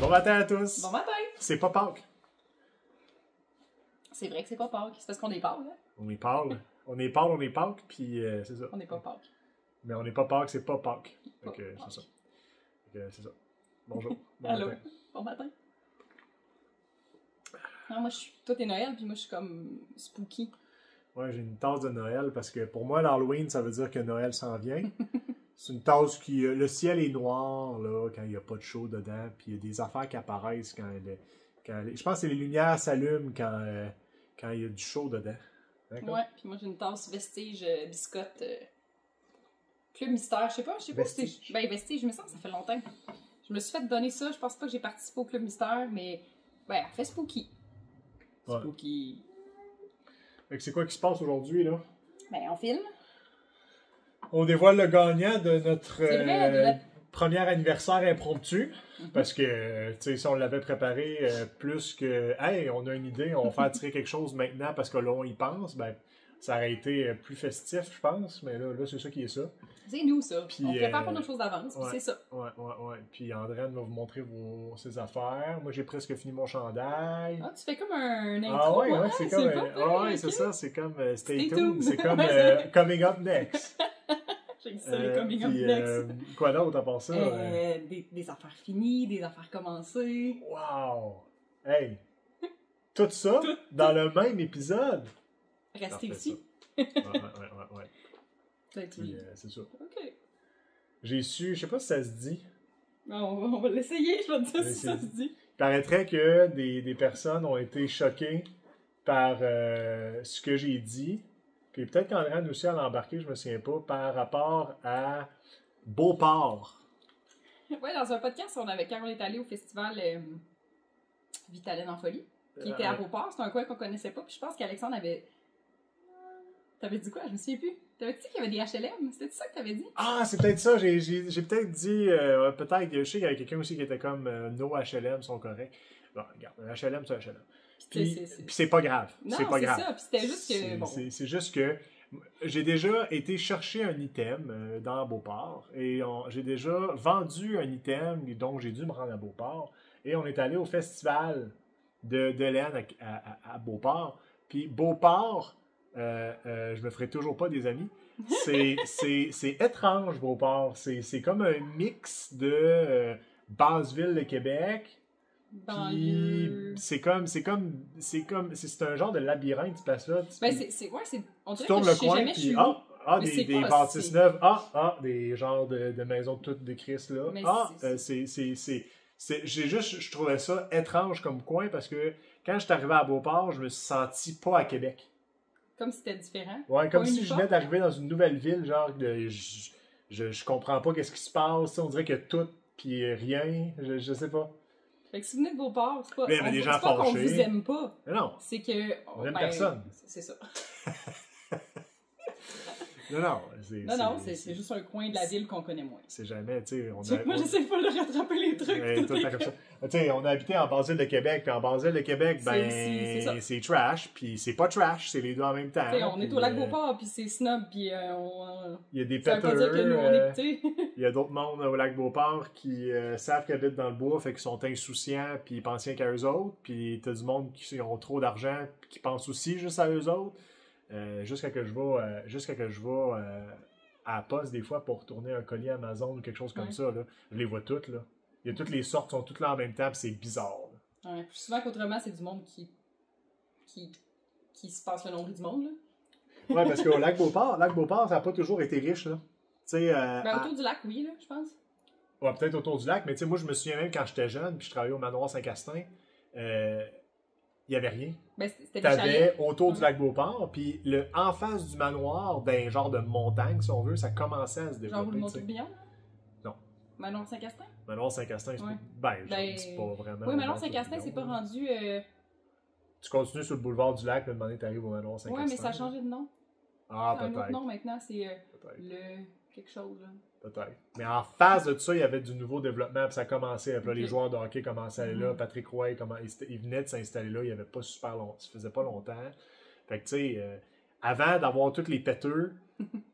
Bon matin à tous! Bon matin! C'est pas Pâques. C'est vrai que c'est pas Pâques. C'est parce qu'on est Pâques, hein? On est Pâques. On est Pâques, on est Pâques, puis c'est ça. On n'est pas Pâques. Mais on n'est pas Pâques, c'est pas Pâques. Pas Donc, Pâques. c'est ça. Donc, c'est ça. Bonjour. Bon Allô? matin. Bon matin. Non, moi, toi, t'es Noël, puis moi, je suis comme spooky. Ouais, j'ai une tasse de Noël parce que pour moi, l'Halloween, ça veut dire que Noël s'en vient. C'est une tasse qui. Le ciel est noir, là, quand il n'y a pas de chaud dedans, puis il y a des affaires qui apparaissent je pense que les lumières s'allument quand il y a du chaud dedans. D'accord? Ouais, puis moi, j'ai une tasse vestige biscotte. Club Mystère, je sais pas si Vestige. c'est. Ben, vestige, je me sens que ça fait longtemps. Je me suis fait donner ça, je pense pas que j'ai participé au Club Mystère, mais. Ouais, elle fait spooky. Ouais. Spooky. Fait que c'est quoi qui se passe aujourd'hui, là? Ben, on filme. On dévoile le gagnant de notre C'est vrai, de la- premier anniversaire impromptu. Mhm. Parce que, tu sais, si on l'avait préparé plus que, hey, on a une idée, on va faire tirer quelque chose maintenant parce que là, on y pense, ben, ça aurait été plus festif, je pense. Mais là c'est ça qui est ça. C'est nous, ça. Puis, on prépare pas nos choses d'avance, puis ouais. c'est ça. Ouais. Puis Andréane va vous montrer ses affaires. Moi, j'ai presque fini mon chandail. Ah, tu fais comme un intro. Ah ouais, hein? c'est comme... pas pire, ouais, ok. c'est ça, c'est comme Stay Stay tuned. tuned. C'est comme Coming Up Next. J'ai dit ça, les coming up Puis, next. quoi d'autre à part ça? Des affaires finies, des affaires commencées. Wow! Hey! Tout ça dans le même épisode! Restez Parfait, ici. Ouais. Ça va être Puis, lui. c'est ça. Ok. J'ai su, je sais pas si ça se dit, On va l'essayer, je vais te dire Mais si ça c'est- se dit. il paraîtrait que des personnes ont été choquées par ce que j'ai dit. Puis peut-être qu'Andréane aussi, elle a embarqué, je me souviens pas, par rapport à Beauport. Ouais, dans un podcast, quand on est allé au festival Vitalaine en folie, qui était à Beauport, c'est un coin qu'on connaissait pas, puis je pense qu'Alexandre avait. T'avais dit quoi? Je me souviens plus. T'avais dit qu'il y avait des HLM? C'était ça que t'avais dit? Ah, c'est peut-être ça. J'ai peut-être dit, peut-être, je sais qu'il y avait quelqu'un aussi qui était comme nos HLM sont corrects. Bon, regarde, un HLM, c'est un HLM. Puis c'est pas grave. Non, c'est pas grave. ça, puis c'était juste que. Bon. C'est juste que j'ai déjà été chercher un item dans Beauport et j'ai déjà vendu un item, donc j'ai dû me rendre à Beauport. Et on est allé au festival de l'Aisne à Beauport. Puis Beauport, je me ferai toujours pas des amis. C'est étrange, Beauport. C'est comme un mix de Basseville, le Québec. Banlieue. Puis c'est un genre de labyrinthe, tu passes là. Ben, on Tu dirait tournes que le je sais coin, jamais, je puis suis où. Mais des c'est pas- bâtisses c'est- neuves, des genres de maisons toutes de Christ là. Mais Je trouvais ça étrange comme coin parce que quand je suis arrivé à Beauport, je me suis senti pas à Québec. Comme si c'était différent. Ouais, comme Pas si je uniforme. venais d'arriver dans une nouvelle ville, genre je comprends pas qu'est-ce qui se passe, on dirait que tout puis rien, je sais pas. Fait que si vous venez de Beauport, c'est pas, Mais il y avait des gens c'est pas qu'on fâchés. vous aime pas. Mais non, C'est que. on aime personne. C'est ça. Non, Non, c'est juste un coin de la ville qu'on connaît moins. c'est jamais, tu sais, on Moi, j'essaie pas de rattraper les trucs. Ouais, tout le temps comme ça. Tu sais, on a habité en Basile de Québec, puis en Basile de Québec, C'est ça. c'est trash, puis c'est pas trash, c'est les deux en même temps. T'sais, on est Puis, au lac Beauport, puis c'est snob, puis il y a des ça veut pas dire que nous, on est. T'sais. il y a d'autres mondes au lac Beauport qui savent qu'ils habitent dans le bois, fait qu'ils sont insouciants, puis ils pensent rien qu'à eux autres, puis t'as du monde qui ont trop d'argent, puis qui pense aussi juste à eux autres. Jusqu'à que je vais à la poste des fois pour retourner un colis Amazon ou quelque chose comme Ouais. ça, là. Je les vois toutes, là. Il y a toutes les sortes, sont toutes là en même temps, puis c'est bizarre, là. Ouais, plus souvent qu'autrement, c'est du monde qui se passe le nombril du monde, là. Ouais, parce qu'au lac Beauport, ça n'a pas toujours été riche, là. Tu sais, Ben, autour du lac, oui, là, je pense. ouais, peut-être autour du lac, mais tu sais, moi, je me souviens même quand j'étais jeune, puis je travaillais au manoir Saint-Castin, il n'y avait rien. Ben, c'était des T'avais chalets. autour du lac Beauport, puis en face du manoir, d'un genre de montagne, si on veut, ça commençait à se Genre, vous développer. le tu sais. Mont-Tourbillon? Non. Manon Saint-Castin? Manoir Saint-Castin, c'est Ouais. c'est pas vraiment. Oui, un Manon manoir Saint-Castin, c'est pas tourbillon, là. rendu. Tu continues sur le boulevard du lac, puis demander t'arrives au manoir Saint-Castin. Ouais, mais ça a changé de nom. Ah, C'est un autre peut-être. nom maintenant, c'est Peut-être. le quelque chose, là. Peut-être. Mais en face de tout ça, il y avait du nouveau développement, puis ça commençait. Puis là, les Ok. joueurs de hockey commençaient à aller là. Patrick Roy, il venait de s'installer là, il n'y avait pas super longtemps. Ça faisait pas longtemps. Fait que, tu sais, avant d'avoir tous les péteux,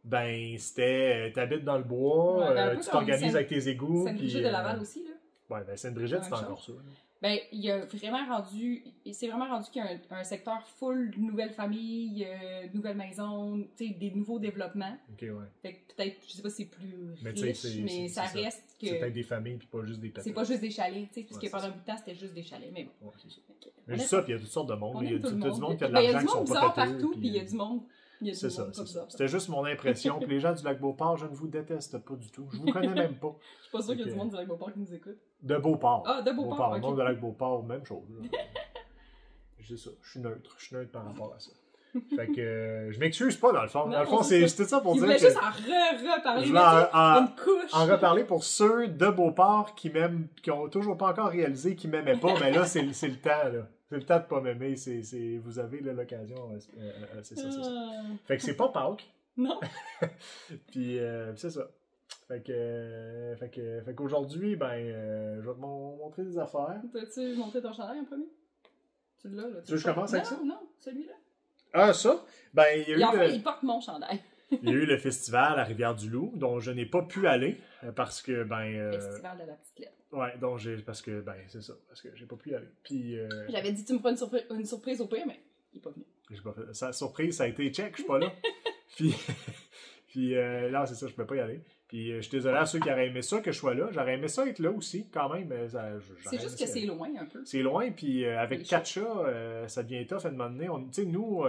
ben, c'était. T'habites dans le bois, Ouais, ben, un peu tu comme t'organises avec tes égouts. Sainte-Brigitte puis, de Laval aussi, là. Ouais, ben, Sainte-Brigitte, La c'est même encore chose. ça. Là. Ben, il s'est vraiment rendu qu'il y a un secteur full de nouvelles familles, nouvelles maisons, tu sais, des nouveaux développements. Ok, ouais. Fait que peut-être, je sais pas si c'est plus Mais tu sais, riche, mais ça c'est reste que C'est peut-être des familles, puis pas juste des péteux. c'est pas juste des chalets, tu sais, puisque Ouais, pendant c'est un bout de temps, c'était juste des chalets, mais bon. Ouais, c'est ça. Fait que, Mais on juste aime- ça, puis il y a toutes sortes de monde. on Il y a aime tout le du monde. monde qui a de Ben, il y a l'argent du qui sont monde pas bizarre péteux. partout, puis il y a du monde. Il y a du C'est ça, monde c'est pas ça. bizarre. C'était juste mon impression. Puis les gens du Lac-Beauport, je ne vous déteste pas du tout. Je vous connais même pas. Je suis pas sûre qu'il y a Ok. du monde du Lac-Beauport qui nous écoute. De Beauport. Ah, de Beauport, Le ok. monde de Lac-Beauport, même chose. là. C'est ça. Je suis neutre. Je suis neutre par rapport à ça. Fait que je m'excuse pas dans le fond. Non, Dans le fond, c'est c'était ça pour Il dire voulait que juste en reparler, je mais vais tu sais, en- une couche. en reparler pour ceux de Beauport qui m'aiment, qui ont toujours pas encore réalisé qu'ils m'aimaient pas, mais là, c'est le temps, là. C'est le temps de pas m'aimer. Vous avez là, l'occasion. C'est ça, c'est ça. Fait que c'est pas Pâques. Non. Puis c'est ça. Fait qu'aujourd'hui, ben, je vais te montrer des affaires. Peux-tu monter ton chandail en premier? Tu l'as, là. Tu veux que je commence avec ça? Non, celui-là. Ah, ça? Ben, il y a eu Et enfin, le... il porte mon chandail. Il y a eu le festival à Rivière-du-Loup, dont je n'ai pas pu aller, parce que, Festival de la petite lettre. ouais, parce que, c'est ça, parce que j'ai pas pu y aller. Puis, J'avais dit, tu me feras une surprise au pire, mais il est pas venu. j'ai pas fait... Sa surprise, ça a été check, je suis pas là. puis, là, c'est ça, je peux pas y aller. Puis, je suis désolé à ceux qui auraient aimé ça, que je sois là. J'aurais aimé ça être là aussi, quand même. Mais C'est juste que c'est loin un peu. C'est loin, puis avec Les 4 chats, ça devient tough à un moment donné. Tu sais, nous,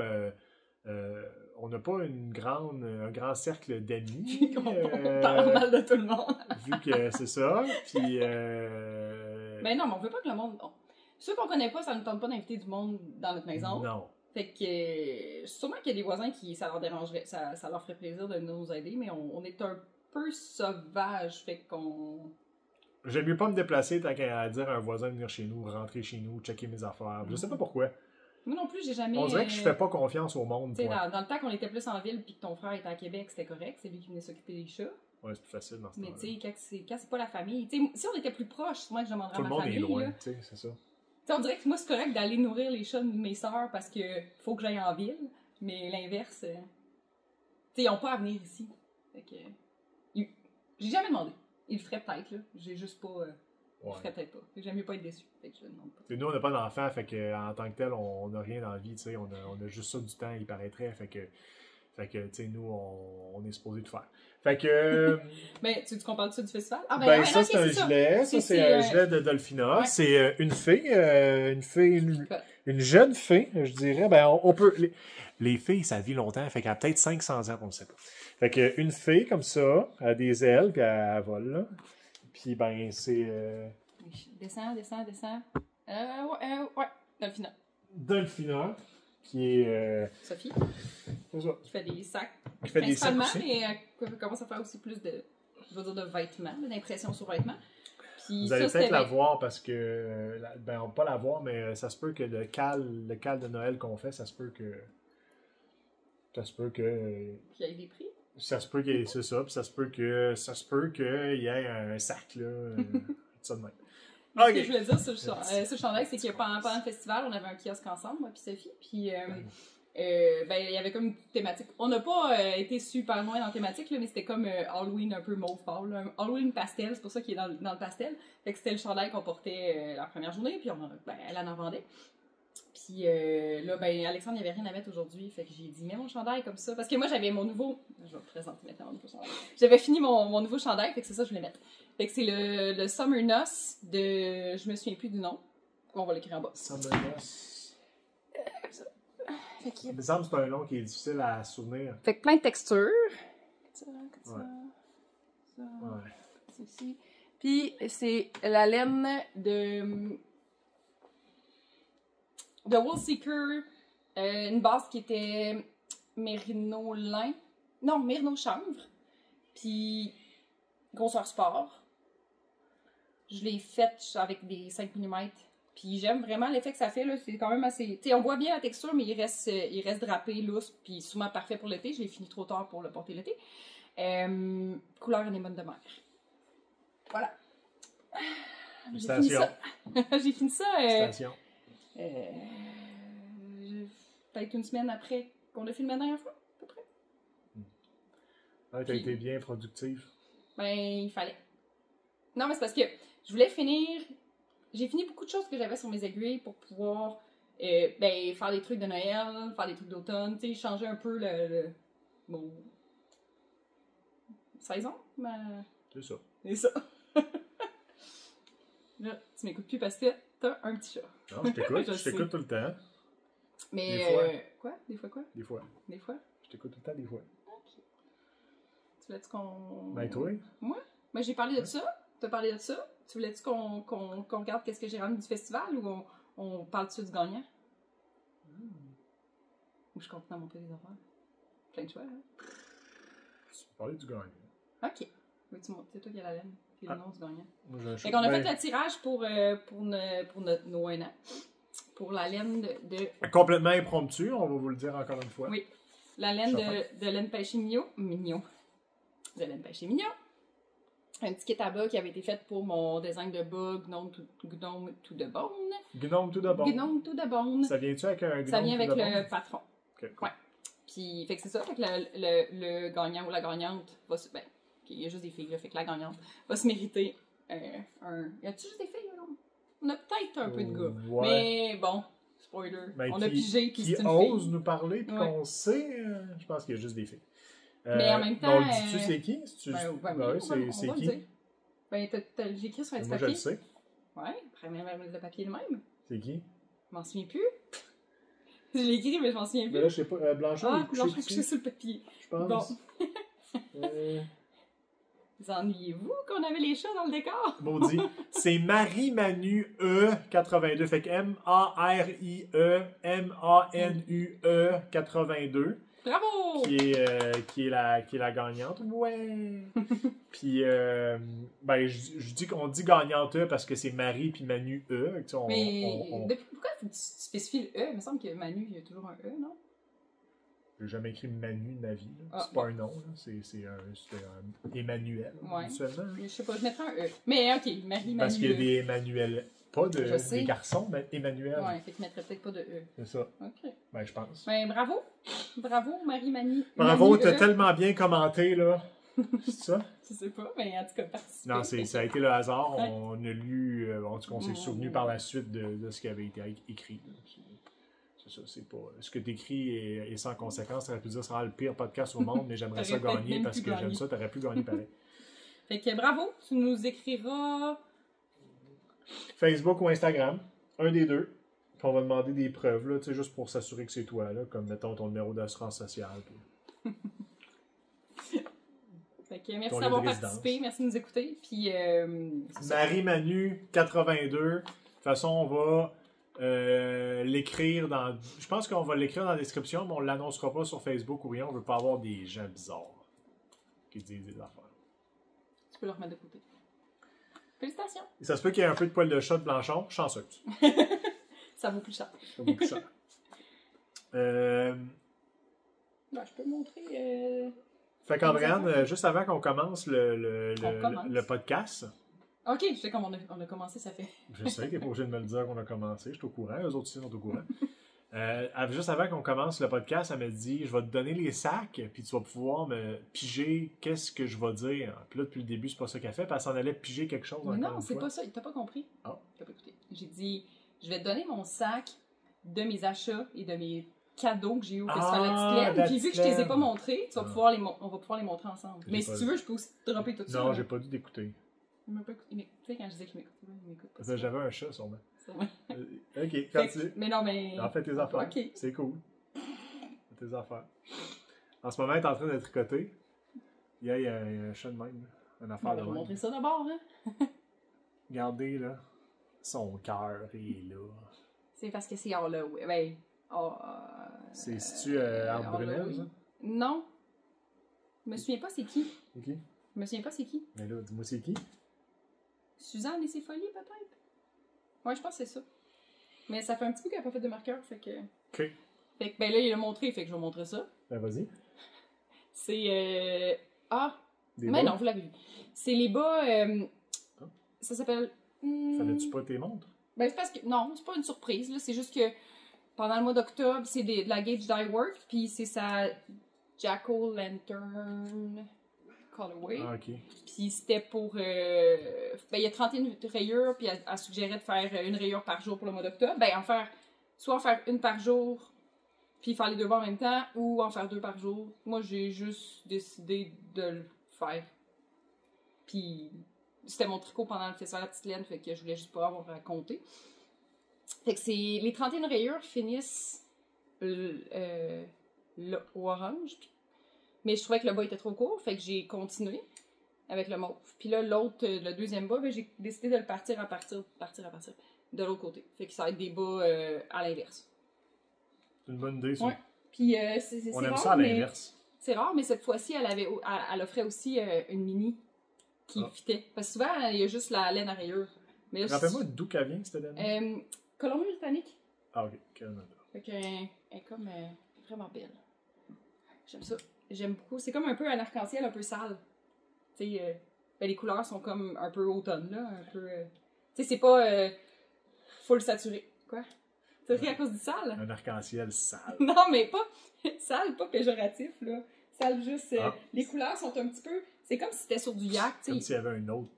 on n'a pas un grand cercle d'amis. On parle mal de tout le monde. Vu que c'est ça. Puis. Ben non, mais on veut pas que le monde. Ceux qu'on connaît pas, ça ne tente pas d'inviter du monde dans notre maison. Non. Fait que sûrement qu'il y a des voisins qui ça leur dérangerait, ça leur ferait plaisir de nous aider, mais on est un peu sauvage, fait qu'on. J'aime mieux pas me déplacer tant qu'à dire à un voisin de venir chez nous, rentrer chez nous, checker mes affaires. Je sais pas pourquoi. Moi non plus, j'ai jamais. On dirait que je fais pas confiance au monde. Tu sais, point. dans le temps qu'on était plus en ville puis que ton frère était à Québec, c'était correct, c'est lui qui venait s'occuper des chats. Ouais, c'est plus facile dans ce Mais temps-là. tu sais, quand c'est pas la famille, tu sais, si on était plus proches, souvent que je demanderais Tout à le ma monde famille. est loin, Là. tu sais, c'est ça. Tu sais, on dirait que moi c'est correct d'aller nourrir les chats de mes sœurs parce que faut que j'aille en ville, mais l'inverse, tu sais, ils ont pas à venir ici. Fait que. J'ai jamais demandé. Ils le feraient peut-être, là. J'ai juste pas. Ils le feraient peut-être pas. Fait que j'aime mieux pas être déçu. Fait que je le demande pas. Et nous, on n'a pas d'enfant, fait que en tant que tel, on n'a rien dans la vie, tu sais, on a juste ça du temps, il paraîtrait, fait que tu sais, nous, on est supposé tout faire. Fait que, Ben, tu compares ça du festival? Ah, ben, ouais, ça, ok, c'est un gilet, ça, c'est un gilet de Dolphina, Ouais. c'est une fée, une jeune fée, je dirais, ben, on peut, les filles, ça vit longtemps, fait qu'elle a peut-être 500 ans, on ne sait pas. Fait que, une fée, comme ça, elle a des ailes, puis elle vole, là. Puis, ben, c'est... Descends. Ouais, Dolphina. Dolphina, qui est... Sophie, c'est ça. qui fait des sacs. Qui fait des sacs Principalement, aussi. mais elle commence à faire aussi plus de, je veux dire, de vêtements, d'impression sur vêtements. Puis Vous allez ça, peut-être la avec- voir parce que... ben, on peut pas la voir, mais ça se peut que le cal de Noël qu'on fait, ça se peut que... Puis il y a eu des prix. Ça se peut qu'il y ait c'est ça, puis ça se peut qu'il y ait un sac, là. Ça de même. Ce que je voulais dire sur le chandail, c'est que pendant le festival, on avait un kiosque ensemble, moi puis Sophie, puis ben, il y avait comme une thématique. On n'a pas été super loin dans la thématique, là, mais c'était comme Halloween un peu mauve pâle, là. Halloween pastel, c'est pour ça qu'il est dans le pastel. Fait que c'était le chandail qu'on portait la première journée, puis elle en vendait. Puis là, ben, Alexandre, il n'y avait rien à mettre aujourd'hui, fait que j'ai dit, mets mon chandail comme ça, parce que moi, j'avais mon nouveau... Je vais te présenter maintenant mon nouveau chandail. J'avais fini mon nouveau chandail, fait que c'est ça que je voulais mettre. Fait que c'est le Summer Noce de... Je me souviens plus du nom. On va l'écrire en bas. Summer Noce. Comme ça. Fait qu'il y a- Il me semble que c'est un nom qui est difficile à souvenir. Fait que plein de textures. Ça, comme Ouais. ça. Ouais. Ceci. Puis c'est la laine de Wool Seeker, une base qui était mérino lin. Non, mérino chanvre. Puis grosseur sport. Je l'ai faite avec des 5 mm. Puis j'aime vraiment l'effet que ça fait, là. C'est quand même assez... Tu sais, on voit bien la texture, mais il reste drapé, lousse, puis souvent parfait pour l'été. Je l'ai fini trop tard pour le porter l'été. Couleur anémone de mer. Voilà. J'ai fini Station. ça. J'ai fini ça. Station. Peut-être une semaine après qu'on a filmé la dernière fois, à peu près. Ah, t'as été bien productive. Ben, il fallait. Non, mais c'est parce que je voulais finir. J'ai fini beaucoup de choses que j'avais sur mes aiguilles pour pouvoir faire des trucs de Noël, faire des trucs d'automne, tu sais, changer un peu mon saison. C'est ça. C'est ça. Là, tu m'écoutes plus parce que t'as un petit chat. Non, je t'écoute. Je Je t'écoute tout le temps. Mais. Des fois. Quoi? Des fois quoi? Des fois. Des fois? Je t'écoute tout le temps, des fois. Ok. Tu voulais-tu qu'on. Ben, toi? Moi? Ben, j'ai parlé de ça. T'as parlé de ça. Tu voulais-tu qu'on regarde qu'est-ce que j'ai ramené du festival ou on parle dessus du gagnant? Ou je continue à monter les affaires? Plein de choix, hein? Tu peux parler du gagnant. Ok. Veux-tu monter? C'est toi qui as la laine. Qui est le nom du gagnant. Moi, j'ai un Fait qu'on a ben, fait le tirage pour nos 1 an. Pour la laine de complètement impromptu, on va vous le dire encore une fois. oui. La laine de laine pêchée mignon. De laine pêchée mignon. Un petit kit à bas qui avait été fait pour mon design de bas, gnome tout de bone. Gnome tout d'abord. Gnome tout de bone. Ça vient-tu avec un gnome Ça vient tout avec d'abord? le patron. Okay. Ouais. Puis, fait que c'est ça. Fait que le gagnant ou la gagnante va se. Ben, il y a juste des filles, là. Fait que la gagnante va se mériter un. Y a-tu juste des filles, là? On a peut-être un peu de gars. Ouais. Mais bon, spoiler. Ben, on a pigé, puis qui c'est une ose fille. nous parler, puis Ouais. qu'on sait, je pense qu'il y a juste des filles. Mais en même temps, on le dit-tu, c'est qui? C'est-tu Ben, juste... ben, Ben oui, oui, on va c'est le qui? dire. Ben, j'ai écrit sur un petit Moi, je le papier. sais. Ouais, après même le papier le même. C'est qui? Je m'en souviens plus. Je l'ai écrit, mais je m'en souviens Ben plus. là, je sais pas. Blanchard Ah, est couché non, je suis dessus, couché sur le papier. je pense. Bon. Vous ennuyez-vous qu'on avait les chats dans le décor? Maudit. C'est Marie-Manu E82. Fait que M-A-R-I-E-M-A-N-U-E 82. Bravo! Qui est la gagnante. Ouais! Puis, ben, je dis qu'on dit gagnante E parce que c'est Marie puis Manu E. Tu sais, Mais pourquoi faut que tu spécifies le E? Il me semble que Manu, il y a toujours un E, non? J'ai jamais écrit Manu de ma vie. Ah, C'est pas un nom, là. C'est un Emmanuel. Ouais. Habituellement. Je sais pas, je mettrais un E. Mais ok, Marie-Manu. Parce qu'il y a des Emmanuel. Pas Je sais. des garçons, mais Emmanuel. Ouais, fait que je mettrais peut-être pas de E. C'est ça. Ok. Ben, je pense. Ben, bravo! Bravo, Marie-Manu. Bravo, Manu t'as E. tellement bien commenté, là. C'est ça? Je sais pas, mais en tout cas, participer. Non, ça a été le hasard. Ouais. On a lu, en tout cas, on s'est souvenu par la suite de ce qui avait été écrit. là. C'est ça, c'est pas. Ce que t'écris est sans conséquence. T'aurais pu dire que ça sera le pire podcast au monde, mais j'aimerais ça T'aurais gagner peut-être parce même que pu j'aime gagner. ça. T'aurais pu gagner pareil. Fait que bravo, tu nous écriras. Facebook ou Instagram, un des deux. Puis on va demander des preuves, là, tu sais, juste pour s'assurer que c'est toi, là, comme mettons ton numéro d'assurance sociale. Puis... Fait que merci Ton d'avoir lieu de résidence. participé, merci de nous écouter. Puis, c'est ça. Marie-Manu, 82. De toute façon, on va l'écrire dans. Je pense qu'on va l'écrire dans la description, mais on ne l'annoncera pas sur Facebook ou rien. On veut pas avoir des gens bizarres qui disent des affaires. Tu peux le remettre de côté. Félicitations! Et ça se peut qu'il y ait un peu de poil de chat de Blanchon. Chanceuse. Ça vaut plus cher. Ça vaut plus cher. Ben, je peux montrer. Fait qu'Andréane, juste avant qu'on commence On commence. le podcast, Ok, je sais comme on a commencé, ça fait. je sais que t'es pas obligé de me le dire qu'on a commencé, je suis au courant, eux autres aussi sont au courant. Juste avant qu'on commence le podcast, elle m'a dit je vais te donner les sacs, puis tu vas pouvoir me piger qu'est-ce que je vais dire. Puis là, depuis le début, c'est pas ça qu'elle fait, puis elle s'en allait piger quelque chose Mais encore non, une c'est fois. pas ça, t'as pas compris. Ah. T'as pas écouté. J'ai dit, je vais te donner mon sac de mes achats et de mes cadeaux que j'ai eu au Festival Laticlaine. Puis vu que je te les ai pas montrés, tu vas pouvoir on va pouvoir les montrer ensemble. J'ai Mais pas si tu veux, je peux aussi te dropper tout ça. Non, là. j'ai pas dû d'écouter. Il m'a pas écouté. Tu sais, quand je disais qu'il m'écoute, il m'écoute pas. Parce que j'avais un chat, sûrement. Sûrement. Ok, Fait continue. que- Mais non, mais. En fait, tes affaires. Ok. C'est cool. Fais tes affaires. En ce moment, elle est en train d'être tricoter. Il y a un chat de même. Une On affaire va de vous même. montrer ça d'abord, hein. Regardez, là. Son cœur est là. C'est parce que c'est Halloween. Ben. C'est si-tu Arbre Brunel, ça? Halloween. Non. Je me souviens pas c'est qui. Ok. Je me souviens pas c'est qui. Mais là, dis-moi c'est qui? Suzanne et ses folies, peut-être? Ouais, je pense que c'est ça. Mais ça fait un petit peu qu'elle n'a pas fait de marqueur, fait que... Ok. Fait que, ben là, il l'a montré, fait que je vais montrer ça. Ben vas-y. C'est Ah! Des Mais bas? non, vous l'avez vu. C'est les bas... Ah. Ça s'appelle... Fallait-tu pas tes montres? Ben, c'est parce que... Non, c'est pas une surprise, là. C'est juste que pendant le mois d'octobre, c'est de la Gage Dye Work, puis c'est sa Jack-o'-lantern colorway. Ah, ok. Puis c'était pour... Ben, il y a 31 rayures, puis elle suggérait de faire une rayure par jour pour le mois d'octobre. Ben, soit en faire une par jour, puis faire les deux bas en même temps, ou en faire deux par jour. Moi, j'ai juste décidé de le faire. Puis c'était mon tricot pendant le festival à la petite laine, fait que je voulais juste pas avoir à compter. Fait que c'est... Les 31 rayures finissent au orange, mais je trouvais que le bas était trop court, fait que j'ai continué avec le mauve. Puis là, l'autre, le deuxième bas, ben, j'ai décidé de le partir de l'autre côté. Fait que ça va être des bas à l'inverse. C'est une bonne idée, ça. Ouais. Puis On c'est aime rare, ça à mais... l'inverse. C'est rare, mais cette fois-ci, elle offrait aussi une mini qui fitait. Parce que souvent, il y a juste la laine à rayures. Mais là, Rappelle-moi d'où qu'elle vient, cette laine. Colombie-Britannique. Ah, ok. Canada. Fait qu'elle est comme vraiment belle. J'aime ça. J'aime beaucoup. C'est comme un peu un arc-en-ciel un peu sale. Tu sais, ben, les couleurs sont comme un peu automne, là. Un peu... Tu sais, c'est pas full saturé. Quoi? T'as ri à cause du sale? Un arc-en-ciel sale. Non, mais pas sale, pas péjoratif, là. Sale juste... les couleurs sont un petit peu... C'est comme si c'était sur du yak, tu sais. Comme s'il y avait une autre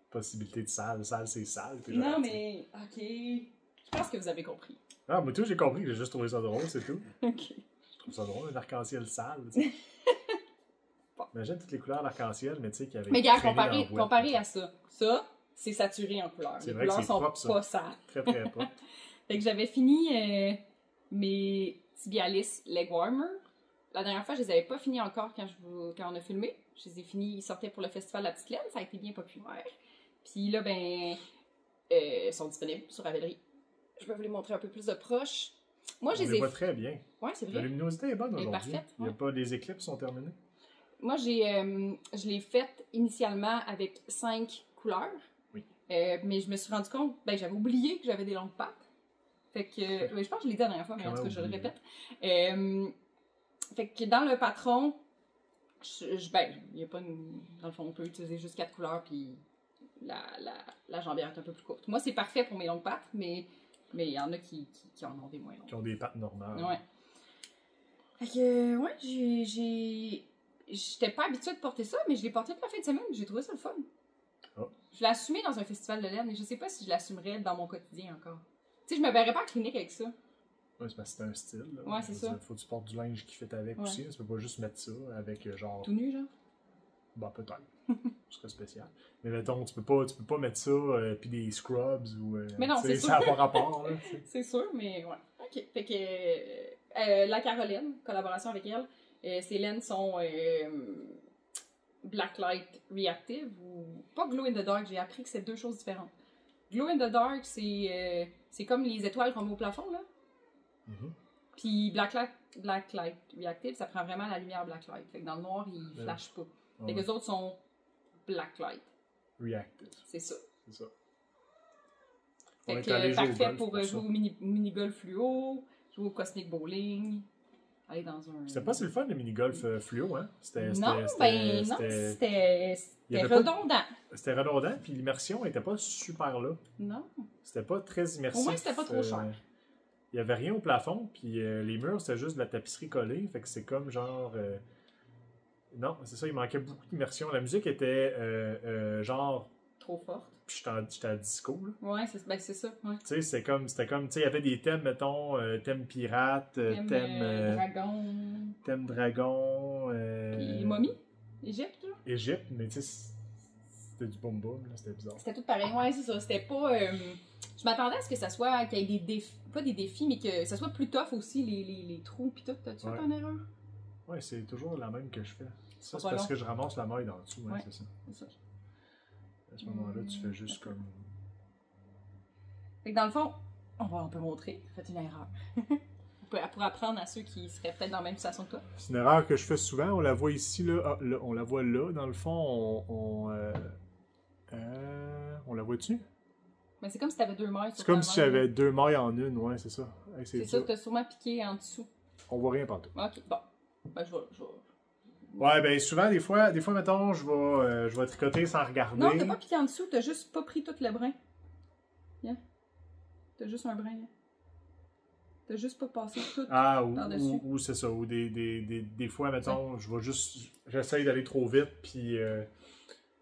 possibilité de sale. Sale, c'est sale. Non, mais... OK. Je pense que vous avez compris. Ah, moi, tout, j'ai compris. J'ai juste trouvé ça drôle, c'est tout. OK. Je trouve ça drôle, un arc-en-ciel sale, tu sais. Bon. Imagine toutes les couleurs d'arc-en-ciel, mais tu sais, qu'il y avait... Mais regarde, traîné dans la boîte. comparé à ça. Ça, c'est saturé en couleurs. C'est Les vrai que couleurs c'est sont propre, ça. pas sales. Très, très propre. Fait que j'avais fini mes Tibialis Leg Warmer. La dernière fois, je les avais pas finis encore quand on a filmé. Je les ai finis, ils sortaient pour le festival de la petite laine. Ça a été bien populaire. Puis là, ben, ils sont disponibles sur Ravelry. Je vais vous les montrer un peu plus de proche. Moi, On je les les ai... voit très bien. Ouais, c'est La vrai. luminosité est bonne Elle est aujourd'hui. parfaite, Il y a ouais. pas... Les éclipses sont terminées. Moi, je l'ai faite initialement avec 5 couleurs. Oui. Mais je me suis rendu compte, ben, j'avais oublié que j'avais des longues pattes. Fait que, je pense que je l'ai dit la dernière fois, mais en tout cas, je le répète. Fait que dans le patron, ben, il y a pas dans le fond, on peut utiliser juste 4 couleurs, puis la jambière est un peu plus courte. Moi, c'est parfait pour mes longues pattes, mais il y en a qui en ont des moins longues. Qui ont des pattes normales. Ouais. Fait que, ouais, j'étais pas habituée de porter ça, mais je l'ai porté toute la fin de semaine. J'ai trouvé ça le fun. Oh. Je l'ai assumé dans un festival de laine, mais je sais pas si je l'assumerais dans mon quotidien encore. Tu sais, je me verrais pas en clinique avec ça. Ouais, c'est parce que c'est un style. Là. Ouais, c'est ça. Faut que tu portes du linge qui fait avec aussi. Tu peux pas juste mettre ça avec genre. Tout nu, genre? Bah, peut-être. Ce serait spécial. Mais mettons, tu peux pas mettre ça puis des scrubs ou. Mais non, c'est sûr. Ça n'a pas rapport. Là, c'est sûr, mais ouais. Ok. Fait que la Caroline, collaboration avec elle, ses laines sont Blacklight Reactive ou pas Glow in the Dark. J'ai appris que c'est deux choses différentes. Glow in the Dark, c'est comme les étoiles qu'on met au plafond, là. Mm-hmm. Puis Blacklight Reactive, ça prend vraiment la lumière Blacklight. Fait que dans le noir, il flash pas. Fait que les autres sont Blacklight. Reactive. C'est ça. C'est ça. Fait que parfait pour jouer au mini-golf fluo, jouer au Cosmic Bowling, aller dans un... C'était pas si le fun, le mini-golf fluo, hein? C'était redondant. C'était redondant, puis l'immersion était pas super là. Non. C'était pas très immersif. Au moins, c'était pas trop cher. Il y avait rien au plafond, puis les murs, c'était juste de la tapisserie collée, fait que c'est comme genre... Non, c'est ça, il manquait beaucoup d'immersion. La musique était genre... Trop forte. Puis j'étais à disco, là. Ouais, c'est ça, ouais. Tu sais, c'était comme, tu sais, il y avait des thèmes, mettons, thème pirate, thème dragon. Thème dragon. Puis momie, Égypte, là. Égypte, mais tu sais, c'était du boom boom, là, c'était bizarre. C'était tout pareil, ouais, c'est ça. C'était pas. Je m'attendais à ce que ça soit, qu'il y ait des défis, pas des défis, mais que ça soit plus tough aussi, les trous, pis tout. T'as-tu fait une erreur? Ouais, c'est toujours la même que je fais. Ça, c'est pas parce long. que je ramasse la maille en dessous, Ouais. c'est ça. C'est ça. À ce moment-là, tu fais juste comme. Fait que dans le fond, on peut montrer. Faites une erreur. Pour apprendre à ceux qui seraient peut-être dans la même situation que toi. C'est une erreur que je fais souvent. On la voit ici, là. Ah, là on la voit là. Dans le fond, on la voit-tu? Mais c'est comme si t'avais deux mailles. C'est comme si j'avais deux mailles en une, ouais, c'est ça. Hey, c'est ça, t'as sûrement piqué en dessous. On voit rien partout. Ok, bon. Ben, je vais Ouais, ben souvent, des fois mettons, je vais tricoter sans regarder. Non, t'as pas piqué en dessous, t'as juste pas pris tout le brin. Yeah. T'as juste un brin, là. T'as juste pas passé tout par-dessus. Ou c'est ça. Ou des fois, mettons, je vais juste. J'essaye d'aller trop vite, puis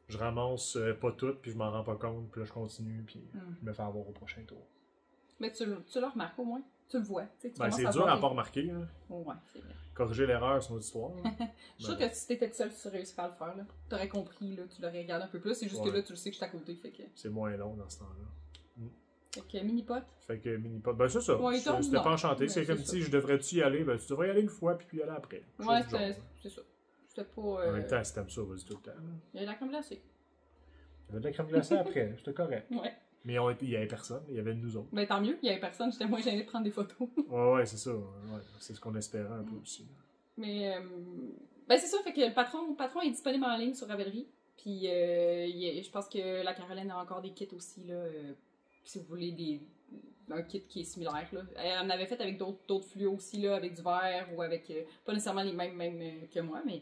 je ramasse pas tout, puis je m'en rends pas compte, puis là, je continue, puis je me fais avoir au prochain tour. Mais tu le remarques au moins. Tu le vois. Tu Ben, c'est dur à pas remarquer. Hein. Ouais, c'est vrai. Corriger l'erreur, c'est une autre histoire. Je suis sûre que si t'étais seul, tu réussis pas à le faire. Là. T'aurais compris, là, tu l'aurais regardé un peu plus. C'est juste que là, tu le sais que je suis à côté. Fait que... C'est moins long dans ce temps-là. Fait que mini-pot. Fait que mini-pot. Ben, c'est ça. Ouais, C'était pas enchanté. C'est comme si je devrais-tu y aller. Ben, tu devrais y aller une fois, puis y aller après. Ouais, c'est ça. C'était pas. En même temps, si t'aimes ça, vas-y tout le temps. Il y a de la crème glacée. Il y avait de la crème glacée après. J'étais correct. Ouais. Mais il y avait personne. Il y avait nous autres. Ben, tant mieux, il y avait personne. J'étais moins gênée de prendre des photos. Ouais, c'est ça. Ouais. C'est ce qu'on espérait un peu aussi. Mais. Ben, c'est ça. Fait que le patron est disponible en ligne sur Ravelry. Puis, je pense que la Caroline a encore des kits aussi, là. Si vous voulez un kit qui est similaire, là. Elle en avait fait avec d'autres fluos aussi, là, avec du verre ou avec. Pas nécessairement les mêmes que moi, mais.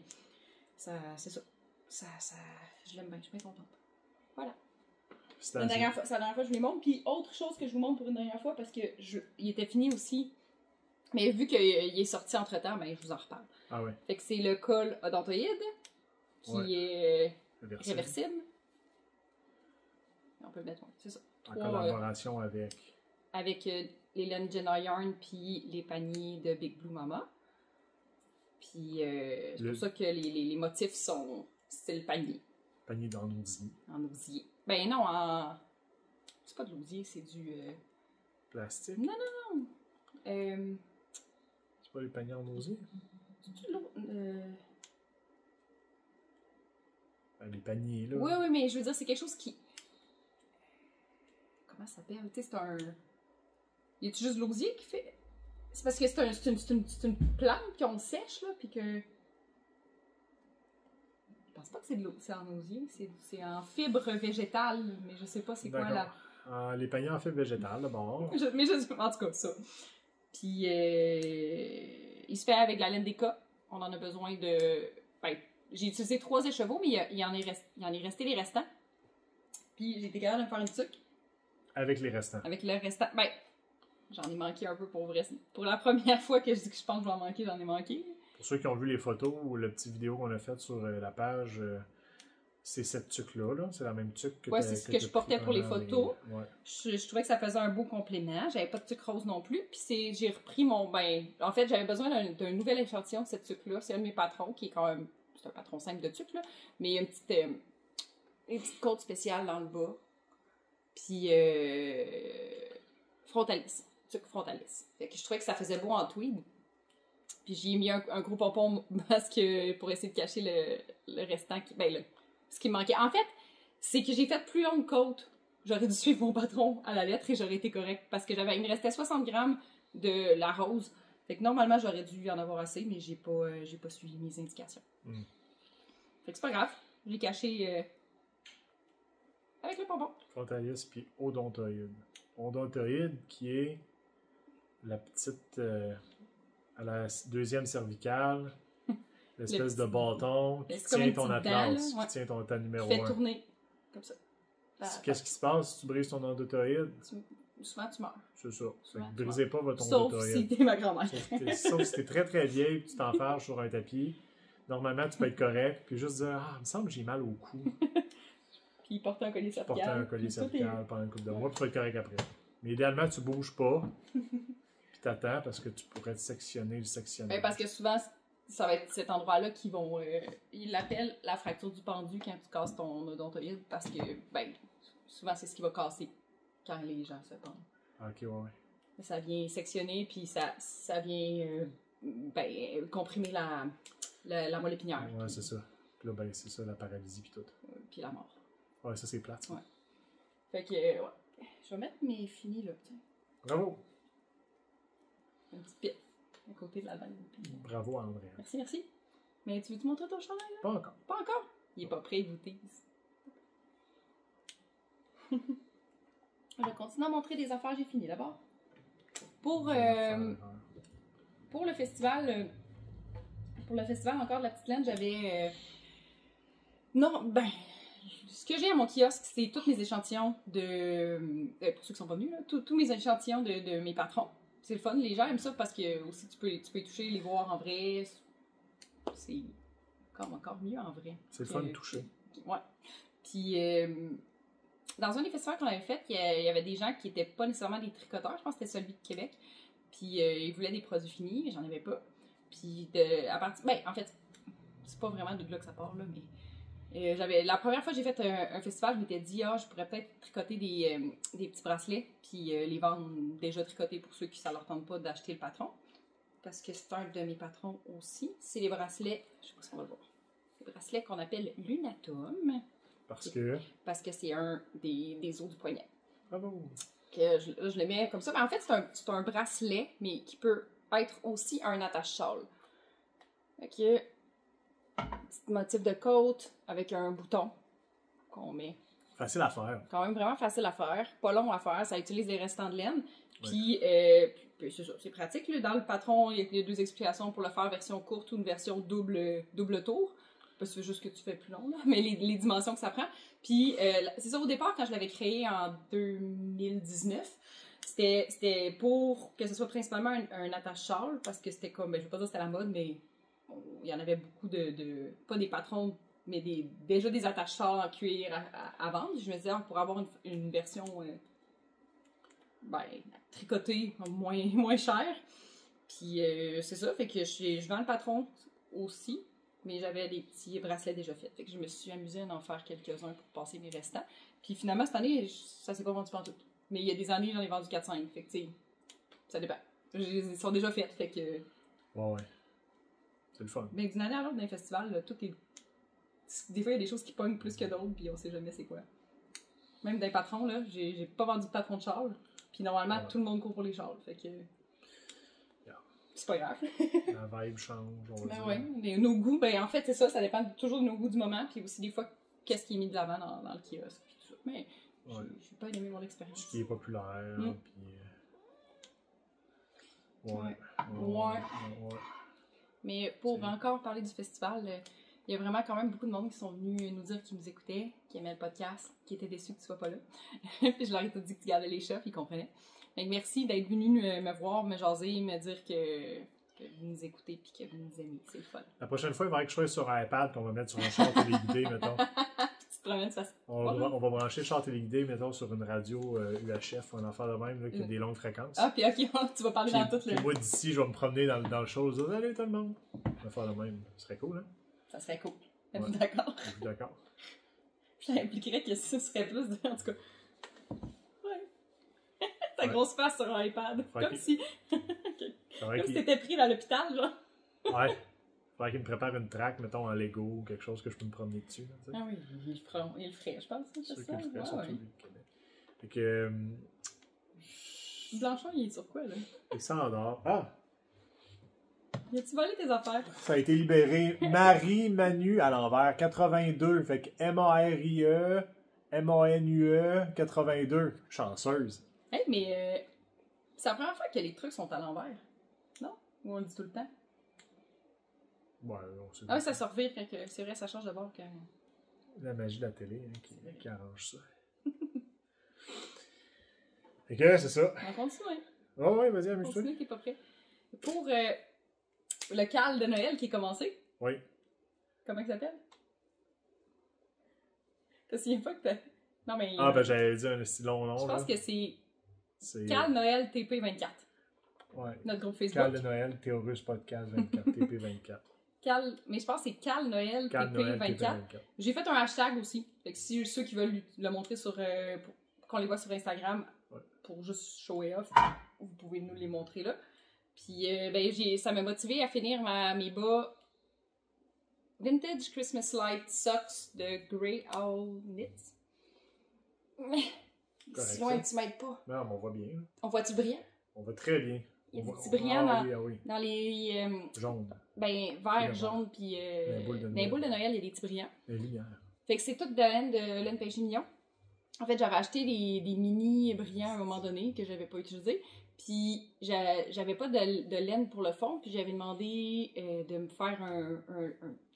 C'est ça. Je l'aime bien, je suis bien contente. Voilà. C'est la dernière fois que je vous les montre. Puis, autre chose que je vous montre pour une dernière fois, parce que il était fini aussi. Mais vu qu'il est sorti entre-temps, ben, je vous en reparle. Ah ouais. Fait que c'est le col odontoïde, qui est réversible. On peut le mettre, c'est ça. En collaboration avec... Avec les laines Jenna Yarn puis les paniers de Big Blue Mama. Puis c'est pour ça que les motifs sont style panier. Panier en osier. En osier. Ben non, c'est pas de l'osier, c'est du... Plastique? Non. C'est pas les paniers en osier? C'est du l'eau... Les paniers, là. Oui, mais je veux dire, c'est quelque chose qui... Comment ça s'appelle? Tu sais, c'est un... Y a-tu juste de l'osier qui fait... C'est parce que c'est une plante qu'on sèche, là, puis que... Je pense pas que c'est en osier, c'est en fibre végétale, mais je sais pas c'est quoi là. Les paniers en fibre végétale, d'abord. Mais je sais pas, en tout cas, ça. Puis, il se fait avec la laine d'Eka. On en a besoin de... Ben, j'ai utilisé 3 écheveaux, mais il en est resté les restants. Puis, j'ai été capable de me faire une tuque. Avec les restants. Avec le restant. Ben, j'en ai manqué un peu pour vrai. Pour la première fois que je dis que je pense que je vais en manquer, j'en ai manqué. Pour ceux qui ont vu les photos ou la petite vidéo qu'on a faite sur la page, c'est cette tuque-là. Là. C'est la même tuque que ouais, c'est ce que je portais pour les photos. Ouais. Je trouvais que ça faisait un beau complément. J'avais pas de tuque rose non plus. Puis j'ai repris mon... Ben, en fait, j'avais besoin d'un nouvel échantillon de cette tuque-là. C'est un de mes patrons qui est quand même... C'est un patron simple de tuque, là. Mais il y a une petite côte spéciale dans le bas. Puis frontalis. Tuque frontalis. Fait que je trouvais que ça faisait beau en tweed. Puis j'ai mis un gros pompon parce que pour essayer de cacher le restant ce qui me manquait. En fait, c'est que j'ai fait plus longue côte. J'aurais dû suivre mon patron à la lettre et j'aurais été correcte parce que il me restait 60 grammes de la rose. Fait que normalement, j'aurais dû en avoir assez, mais j'ai pas suivi mes indications. Fait que c'est pas grave. Je l'ai caché avec le pompon. Frontalis puis odontoïde. Odontoïde qui est la petite... à la deuxième cervicale, l'espèce de bâton qui tient ton atlas, qui tient ta numéro 1. Tu fais tourner comme ça. Qu'est-ce qui se passe si tu brises ton odontoïde? Souvent, tu meurs. C'est ça. Ne brisez pas votre odontoïde. Sauf si t'es ma grand-mère. Sauf si t'es très très vieille et que tu t'enfarges sur un tapis. Normalement, tu peux être correct, puis juste dire « Ah, il me semble que j'ai mal au cou. » Puis porter un collier cervical. Porter un collier cervical pendant une couple de mois, puis tu vas être correct après. Mais idéalement, tu bouges pas. T'attends parce que tu pourrais sectionner le sectionnaire. Parce que souvent, ça va être cet endroit-là qui vont... ils l'appellent la fracture du pendu quand tu casses ton odontoïde parce que, souvent, c'est ce qui va casser quand les gens se pendent. Ok, ouais. Ça vient sectionner, puis ça vient comprimer la moelle épinière. Ouais, c'est ça. Puis là, c'est ça, la paralysie, puis tout. Puis la mort. Ouais, ça, c'est plate. Ça. Ouais. Fait que, ouais. Je vais mettre mes finis, là. Tiens. Bravo! Un petit pit à côté de la balle. Bravo, André. Merci. Mais tu veux-tu montrer ton chandail, là? Pas encore. Pas encore? Il est pas prêt, il vous tease. Je vais continuer à montrer des affaires, j'ai fini d'abord. Pour le festival, pour le festival encore de la petite laine, j'avais... Non, ben... Ce que j'ai à mon kiosque, c'est tous mes échantillons de... pour ceux qui sont pas venus, là, tous mes échantillons de mes patrons. C'est le fun, les gens aiment ça parce que aussi tu peux y toucher, les voir en vrai. C'est encore mieux en vrai. C'est le fun de toucher. Ouais. Puis, dans un des festivals qu'on avait fait, il y avait des gens qui n'étaient pas nécessairement des tricoteurs, je pense que c'était celui de Québec. Puis, ils voulaient des produits finis, mais j'en avais pas. Puis, à partir. Ben, en fait, c'est pas vraiment de là que ça part, là, mais. La première fois que j'ai fait un festival, je m'étais dit, je pourrais peut-être tricoter des petits bracelets, puis les vendre déjà tricotés pour ceux qui ça leur tente pas d'acheter le patron. Parce que c'est un de mes patrons aussi. C'est les bracelets, je sais pas si on va le voir. Les bracelets qu'on appelle Lunatum. Parce que c'est un des os du poignet. Ah bon? Que je le mets comme ça. Mais en fait, c'est un bracelet, mais qui peut être aussi un attache-châle. Fait petit motif de côte avec un bouton qu'on met. Facile à faire. Quand même vraiment facile à faire. Pas long à faire. Ça utilise des restants de laine. Puis, c'est ça, c'est pratique. Là. Dans le patron, il y a 2 explications pour le faire version courte ou une version double tour. Parce que c'est juste que tu fais plus long, là. Mais les dimensions que ça prend. Puis, c'est ça, au départ, quand je l'avais créé en 2019, c'était pour que ce soit principalement un attache-châle. Parce que c'était comme, je vais pas dire que c'était la mode, mais il y en avait beaucoup pas des patrons, mais déjà des attache-châles en cuir à vendre. Je me disais, pour avoir une version tricotée, moins chère. Puis c'est ça, fait que je vends le patron aussi, mais j'avais des petits bracelets déjà faits. Fait que je me suis amusée à en faire quelques-uns pour passer mes restants. Puis finalement, cette année, ça s'est pas vendu pas tout. Mais il y a des années, j'en ai vendu 4-5. Fait que tu sais, ça dépend. Ils sont déjà faits, fait que... Ouais. C'est le fun. Mais d'une année à l'autre, dans les festivals, là, tout est... Des fois, il y a des choses qui pognent plus que d'autres, puis on sait jamais c'est quoi. Même dans les patrons, là, j'ai pas vendu de patron de châle, puis normalement, tout le monde court pour les châles, fait que... Yeah. C'est pas grave. La vibe change, on va dire. Ouais. Nos goûts, en fait, c'est ça, ça dépend toujours de nos goûts du moment, puis aussi des fois, qu'est-ce qui est mis de l'avant dans le kiosque, puis tout ça. Mais j'ai pas aimé mon expérience. Ce qui est populaire, puis... Ouais. Mais pour encore parler du festival, il y a vraiment quand même beaucoup de monde qui sont venus nous dire qu'ils nous écoutaient, qui aimaient le podcast, qui étaient déçus que tu sois pas là. Puis je leur ai tout dit que tu gardais les chats, puis ils comprenaient. Donc merci d'être venu me voir, me jaser, me dire que vous nous écoutez puis que vous nous aimez. C'est le fun. La prochaine fois, il va falloir que je sois sur un iPad qu'on va mettre sur un char téléguidé, mettons. Tu te promènes, ça. On va brancher le char téléguidé, mettons, sur une radio UHF, un affaire de même, là, qui a des longues fréquences. Ah, puis ok, tu vas parler dans tout le... Puis moi, d'ici, je vais me promener dans le show, je vais dire « Salut tout le monde! » Un affaire de même. Ce serait cool, hein? Ça serait cool. Êtes-vous d'accord? Je suis d'accord. Ça impliquerait que ça serait plus de... En tout cas... Ta grosse face sur un iPad. Comme si... Comme si t'étais pris dans l'hôpital, genre. Ouais. Faudrait qu'il me prépare une track, mettons, en Lego ou quelque chose que je peux me promener dessus. Là, ah oui, il le ferait, je pense. C'est sûr ça. qu'il le ferait, surtout lui, fait que... Blanchon, il est sur quoi, là? Il s'endort. Ah! Y a-tu volé tes affaires? Ça a été libéré. Marie Manu à l'envers, 82. Fait que M-A-R-I-E, M-A-N-U-E, 82. Chanceuse. Hey, mais c'est la première fois que les trucs sont à l'envers. Non? Ou on le dit tout le temps? Ouais, on sait. Ah oui, ça se revire quand c'est vrai, ça change de bord quand... La magie de la télé qui arrange ça. Fait que c'est ça. On continue. Oh ouais, vas-y, amuse-toi. Continue, t'es pas prêt. Pour le cal de Noël qui est commencé. Oui. Comment il s'appelle? T'as souviens pas que t'as... Non, mais... Ben j'avais dit un si long nom. Je pense là. que c'est C'est... Cal Noël TP24. Ouais. Notre groupe Facebook. Cal de Noël, Théorus Podcast 24, TP24. Mais je pense que c'est Cal Noël Cal Noël, TP24. TP24. J'ai fait un hashtag aussi. Fait que si ceux qui veulent le montrer sur... pour qu'on les voit sur Instagram, pour juste show it off, vous pouvez nous les montrer là. Puis ça m'a motivé à finir mes bas Vintage Christmas Light Socks de Grey Owl Knits. Si loin, tu m'aides pas. Non, mais on voit bien. On voit-tu brillant? On voit très bien. Il y a des petits brillants oui. dans les... Jaune. Vert, jaune, puis... dans les boules de Noël, il y a des petits brillants. Les lumières. Fait que c'est tout de laine pêche mignon. En fait, j'avais acheté des mini brillants à un moment donné que j'avais pas utilisé. Puis j'avais pas de laine pour le fond, puis j'avais demandé de me faire un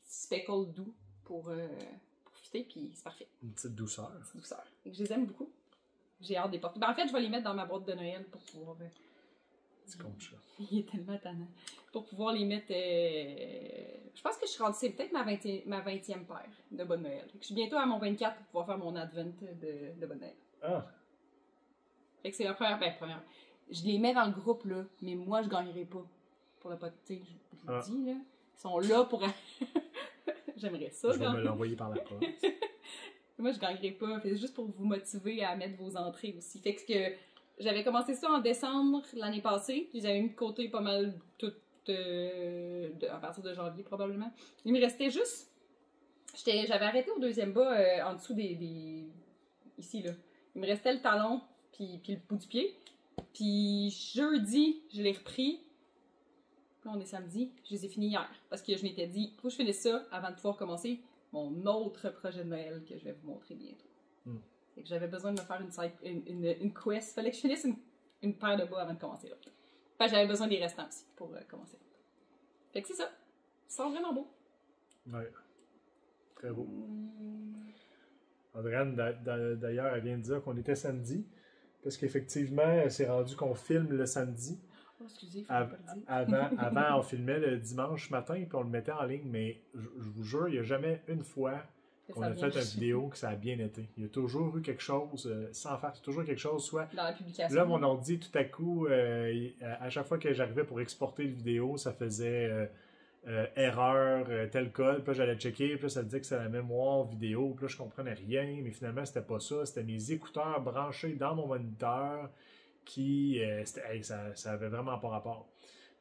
petit speckle doux pour fitter, puis c'est parfait. Une petite douceur. Une petite douceur. Et je les aime beaucoup. J'ai hâte de les porter. Ben, en fait, je vais les mettre dans ma boîte de Noël pour pouvoir... C'est comme ça. Il est tellement tannant. Pour pouvoir les mettre... Je pense que je suis rendue... C'est peut-être ma 20e paire de Bonne Noël. Je suis bientôt à mon 24 pour pouvoir faire mon advent de Bonne Noël. Ah! Fait que c'est la première... première. Je les mets dans le groupe, là, mais moi, je gagnerai pas pour le pot. Tu sais, je vous le dis, là. Ils sont là pour... J'aimerais ça, je vais me l'envoyer par la poste. Moi, je gagnerai pas. C'est juste pour vous motiver à mettre vos entrées aussi. Fait que j'avais commencé ça en décembre l'année passée. Puis j'avais mis de côté pas mal tout à partir de janvier, probablement. Il me restait juste... J'avais arrêté au deuxième bas, en dessous des... Ici, là. Il me restait le talon, puis le bout du pied. Puis jeudi, je l'ai repris. Là, on est samedi. Je les ai finis hier. Parce que je m'étais dit, faut que je finisse ça avant de pouvoir commencer mon autre projet de Noël que je vais vous montrer bientôt. Et que j'avais besoin de me faire une quest. Fallait que je finisse une paire de bas avant de commencer là. Enfin, j'avais besoin des restants aussi pour commencer. Fait que c'est ça. Ils sont vraiment beaux. Ouais. Très beau. Andréane, d'ailleurs, elle vient de dire qu'on était samedi. Parce qu'effectivement, c'est rendu qu'on filme le samedi. Oh, excusez, faut pas le dire. Avant, on filmait le dimanche matin et puis on le mettait en ligne, mais je vous jure, il n'y a jamais une fois qu'on a fait une vidéo que ça a bien été. Il y a toujours eu quelque chose, sans faire, toujours quelque chose, soit... Dans la publication. Là, mon ordi, tout à coup, à chaque fois que j'arrivais pour exporter le vidéo, ça faisait erreur, tel code, puis là, j'allais checker, puis là, ça disait que c'est la mémoire vidéo, puis là, je comprenais rien, mais finalement, c'était pas ça, c'était mes écouteurs branchés dans mon moniteur qui... ça avait vraiment pas rapport.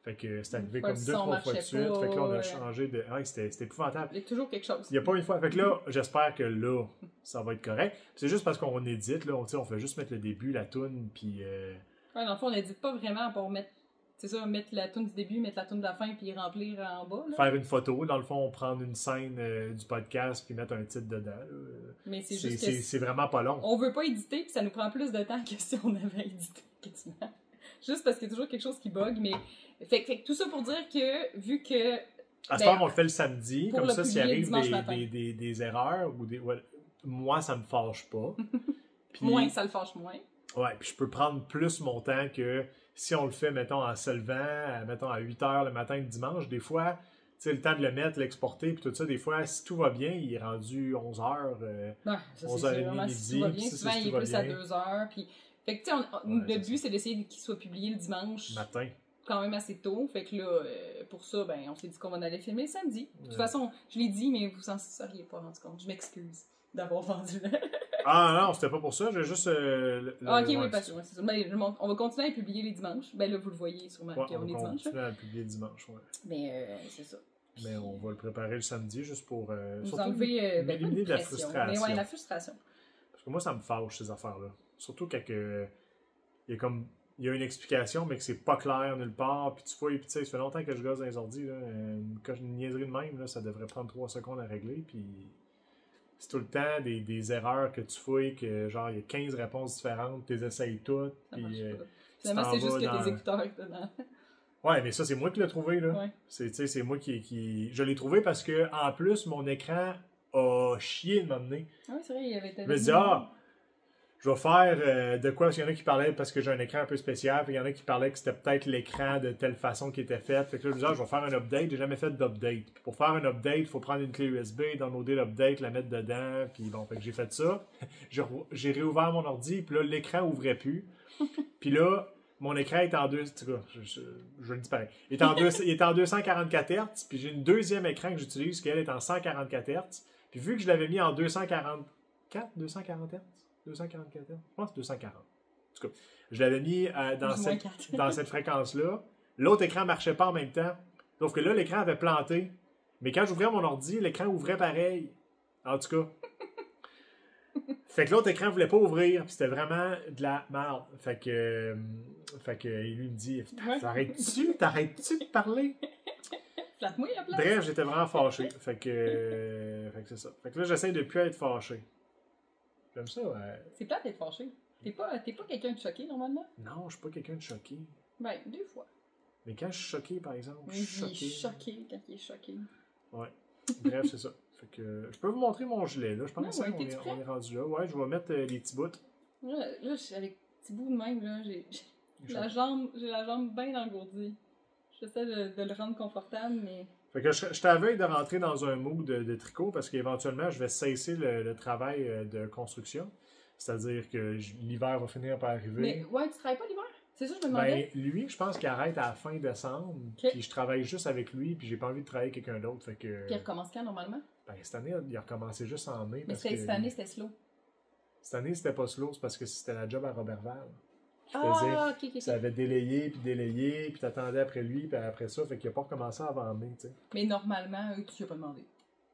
Fait que c'est arrivé comme 2-3 fois de suite. Fait que là, on a changé de... Ouais, c'était épouvantable. Il y a toujours quelque chose. Il n'y a pas une fois. Fait que là, j'espère que là, ça va être correct. C'est juste parce qu'on édite, là. On fait juste mettre le début, la toune, puis... Ouais, dans le fond, on n'édite pas vraiment pour mettre... C'est ça, mettre la toune du début, mettre la toune de la fin, puis remplir en bas. Là. Faire une photo. Dans le fond, prendre une scène du podcast, puis mettre un titre dedans. Là. Mais c'est juste que... C'est vraiment pas long. On veut pas éditer, puis ça nous prend plus de temps que si on avait édité, quasiment. Juste parce qu'il y a toujours quelque chose qui bug, mais... Fait que tout ça pour dire que, vu que... À ce moment, on le fait le samedi, comme ça, s'il arrive des erreurs, ou des... Ouais, moi, ça me fâche pas. Puis, moins, ça le fâche moins. Ouais, puis je peux prendre plus mon temps que si on le fait, mettons, en se levant, mettons, à 8 h le matin de dimanche. Des fois, tu sais, le temps de le mettre, l'exporter, puis tout ça, des fois, si tout va bien, il est rendu 11 h, 11h30, midi. Si tout va bien, souvent, il est plus à 2 h, puis... Fait que, tu sais, le but, c'est d'essayer qu'il soit publié le dimanche. Matin. Quand même assez tôt. Fait que là, pour ça, ben, on s'est dit qu'on allait filmer le samedi. De toute façon, je l'ai dit, mais vous en seriez pas rendu compte. Je m'excuse d'avoir vendu là. Ah non, c'était pas pour ça. J'ai juste... ok, oui, pas sûr. C'est ça. Ben, on va continuer à publier les dimanches. Ben là, vous le voyez sûrement qu'on est dimanche. On va continuer à publier le dimanche, ouais. Mais c'est ça. Mais on va le préparer le samedi juste pour... vous enlever éliminer de la frustration. Mais ouais, la frustration. Parce que moi, ça me fâche, ces affaires-là. Surtout quand il y a comme... Il y a une explication, mais que c'est pas clair nulle part, puis tu fouilles, puis tu sais, ça fait longtemps que je gosse dans les ordi, là, une niaiserie de même, là, ça devrait prendre 3 secondes à régler, puis c'est tout le temps des erreurs que tu fouilles, que genre, il y a 15 réponses différentes, tu les essayes toutes, puis... Finalement, c'est juste que tes écouteurs dedans. Ouais, mais ça, c'est moi qui l'ai trouvé, là. Ouais. C'est moi qui... Je l'ai trouvé parce que, en plus, mon écran a chié de m'emmener. Ah oui, c'est vrai, il y avait... Je me dis, je vais faire de quoi, parce qu'il y en a qui parlaient parce que j'ai un écran un peu spécial, puis il y en a qui parlaient que c'était peut-être l'écran de telle façon qui était fait. Fait que là, je me disais, je vais faire un update, j'ai jamais fait d'update. Pour faire un update, il faut prendre une clé USB, downloader l'update, la mettre dedans, puis bon, fait que j'ai fait ça. J'ai réouvert mon ordi, puis là, l'écran ouvrait plus. Puis là, mon écran est en je le dis pareil. Il est en 244 Hz, puis j'ai une deuxième écran que j'utilise, qui elle est en 144 Hz. Puis vu que je l'avais mis en 240 Hz? 244 Hz? Je pense 240. En tout cas, je l'avais mis dans cette fréquence-là. L'autre écran ne marchait pas en même temps. Sauf que là, l'écran avait planté. Mais quand j'ouvrais mon ordi, l'écran ouvrait pareil. En tout cas. Fait que l'autre écran ne voulait pas ouvrir. Puis c'était vraiment de la merde. Fait que lui me dit, t'arrêtes-tu de parler? Flatte-moi la place. Bref, j'étais vraiment fâché. Fait que c'est ça. Fait que là, j'essaie de ne plus être fâché. J'aime ça, ouais. C'est plate d'être fâché. T'es pas quelqu'un de choqué, normalement? Non, je suis pas quelqu'un de choqué. Ben, 2 fois. Mais quand je suis choqué, par exemple, Mais je suis il est choqué. choqué quand il est choqué. Ouais. Bref, c'est ça. Fait que je peux vous montrer mon gilet, là. Je pense Ouais, qu'on t'es-tu est, prêt? on est rendu là. Ouais, je vais mettre les petits bouts. Là, je suis avec petit bout de même, là, j'ai la jambe bien engourdie. J'essaie de le rendre confortable, mais... Fait que je t'avais de rentrer dans un mood de tricot parce qu'éventuellement, je vais cesser le travail de construction. C'est-à-dire que l'hiver va finir par arriver. Mais, ouais, tu travailles pas l'hiver? C'est ça que je me demandais? Ben, lui, je pense qu'il arrête à la fin décembre. Ok. Puis je travaille juste avec lui, puis j'ai pas envie de travailler avec quelqu'un d'autre. Fait que. Puis il recommence quand, normalement? Ben, cette année, il a recommencé juste en mai. Mais Parce que cette année, c'était slow. Cette année, c'était pas slow, c'est parce que c'était la job à Robertval. Ah, ok. Ça avait délayé, puis t'attendais après lui, puis après ça, fait qu'il a pas recommencé avant mai, tu sais. Mais normalement, eux, tu lui as pas demandé.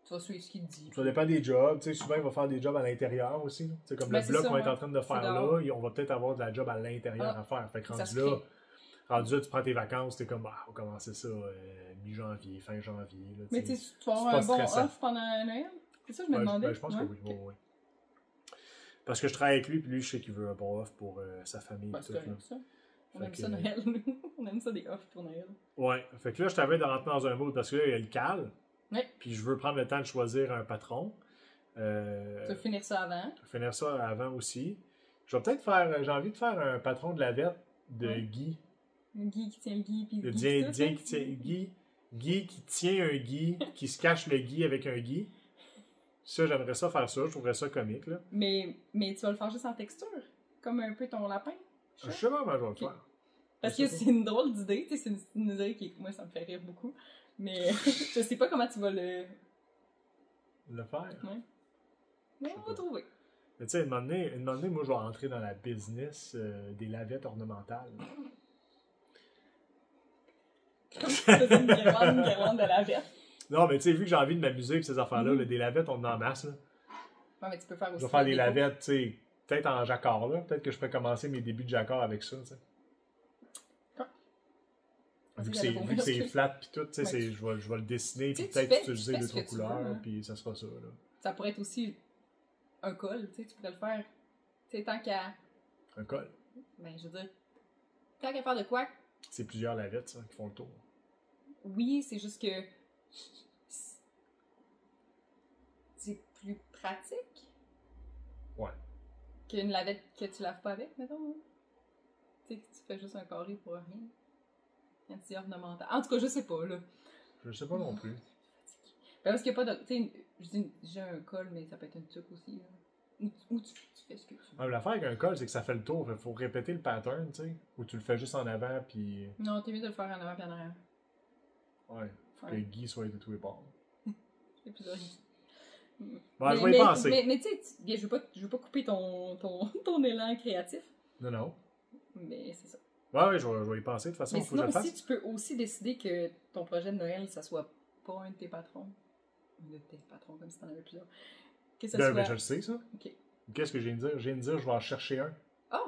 Tu vas suivre ce qu'il te dit. Ça dépend des jobs, tu sais, souvent il va faire des jobs à l'intérieur aussi. Tu sais, comme Ben, le c'est bloc ça, qu'on est ouais. en train de faire là, on va peut-être avoir de la job à l'intérieur à faire. Fait que Ça se rendu là, tu prends tes vacances, t'es comme, on va commencer ça mi-janvier, fin janvier. Là, Mais tu vas avoir pas un bon stressant. off pendant Noël? C'est ça que je me Ouais, demandais? je pense que oui. Ok. Oui. Parce que je travaille avec lui, puis lui, je sais qu'il veut un bon off pour sa famille. Ben, et c'est tout, là. correct, ça. On Fait aime que, ça, Noël, nous. On aime ça des offs pour Noël. Ouais. Fait que là, je t'avais de rentrer dans un mood parce que là, il y a le cal. Ouais. Puis je veux prendre le temps de choisir un patron. Tu vas finir ça avant. Je vais finir ça avant aussi. Je vais peut-être faire. J'ai envie de faire un patron de la vette de Ouais. Guy. Le Guy qui tient le Guy, puis Le Guy Guy, tout, hein? qui tient Guy qui tient un Guy, qui se cache le Guy avec un Guy. Ça, j'aimerais ça faire ça. Je trouverais ça comique, là. Mais tu vas le faire juste en texture. Comme un peu ton lapin. Je sais pas comment je vais le Ok. faire. Parce Je que sais c'est une drôle d'idée. Tu sais, c'est une idée qui, moi, ça me fait rire beaucoup. Mais je sais pas comment tu vas le... Le faire. Mais sais on pas. va trouver. Mais tu sais, une moment donné, moi, je vais rentrer dans la business des lavettes ornementales. Comme si tu faisais une guirlande de la verte. Non, mais tu sais, vu que j'ai envie de m'amuser avec ces affaires-là, Mhm. là, des lavettes, on en masse, là. Ouais, mais tu peux faire aussi... Je vais faire des la déco. lavettes, tu sais, peut-être en jacquard, là. Peut-être que je pourrais commencer mes débuts de jacquard avec ça, tu sais. Ah, Vu que c'est c'est la vu que c'est pauvre. flat pis tout, tu sais, Ouais. je vais le dessiner Tu puis sais, tu peut-être fais- utiliser tu fais deux ce trois que tu veux, couleurs hein. puis ça sera ça là. Ça pourrait être aussi un col, tu sais, tu pourrais le faire. Tu sais, tant qu'à... Un col. Ben, je veux dire, tant qu'à faire de quoi, C'est plusieurs lavettes ça qui font le tour. oui, c'est juste que c'est plus pratique Ouais. qu'une lavette que tu laves pas avec, mettons. Hein. Tu sais, que tu fais juste un carré pour rien. Un petit ornemental. En tout cas, je sais pas, là. Je sais pas non plus. Ben, parce qu'il n'y a pas de... Tu sais, je dis, j'ai un col, mais ça peut être une tuque aussi, là. Ou tu fais ce que tu veux. Ah, l'affaire avec un col, c'est que ça fait le tour. Il faut répéter le pattern, tu sais. Ou tu le fais juste en avant puis Non, t'es mieux de le faire en avant et en arrière. ouais. Faut que Ouais. Guy soit de tous les bords. C'est plus horrible. Ouais, je vais y penser. Mais tu sais, bien, je veux pas couper ton élan créatif, Non, non. mais c'est ça. Ouais, je vais y penser. De toute façon, Mais il faut que je sinon le aussi, fasse. tu peux aussi décider que ton projet de Noël, ça soit pas un de tes patrons. Un de tes patrons, comme si t'en avais plusieurs. Que ça Ben, soit... je le sais, ça. Ok. Qu'est-ce que j'ai de dire? J'ai de dire, je vais en chercher un. Ah!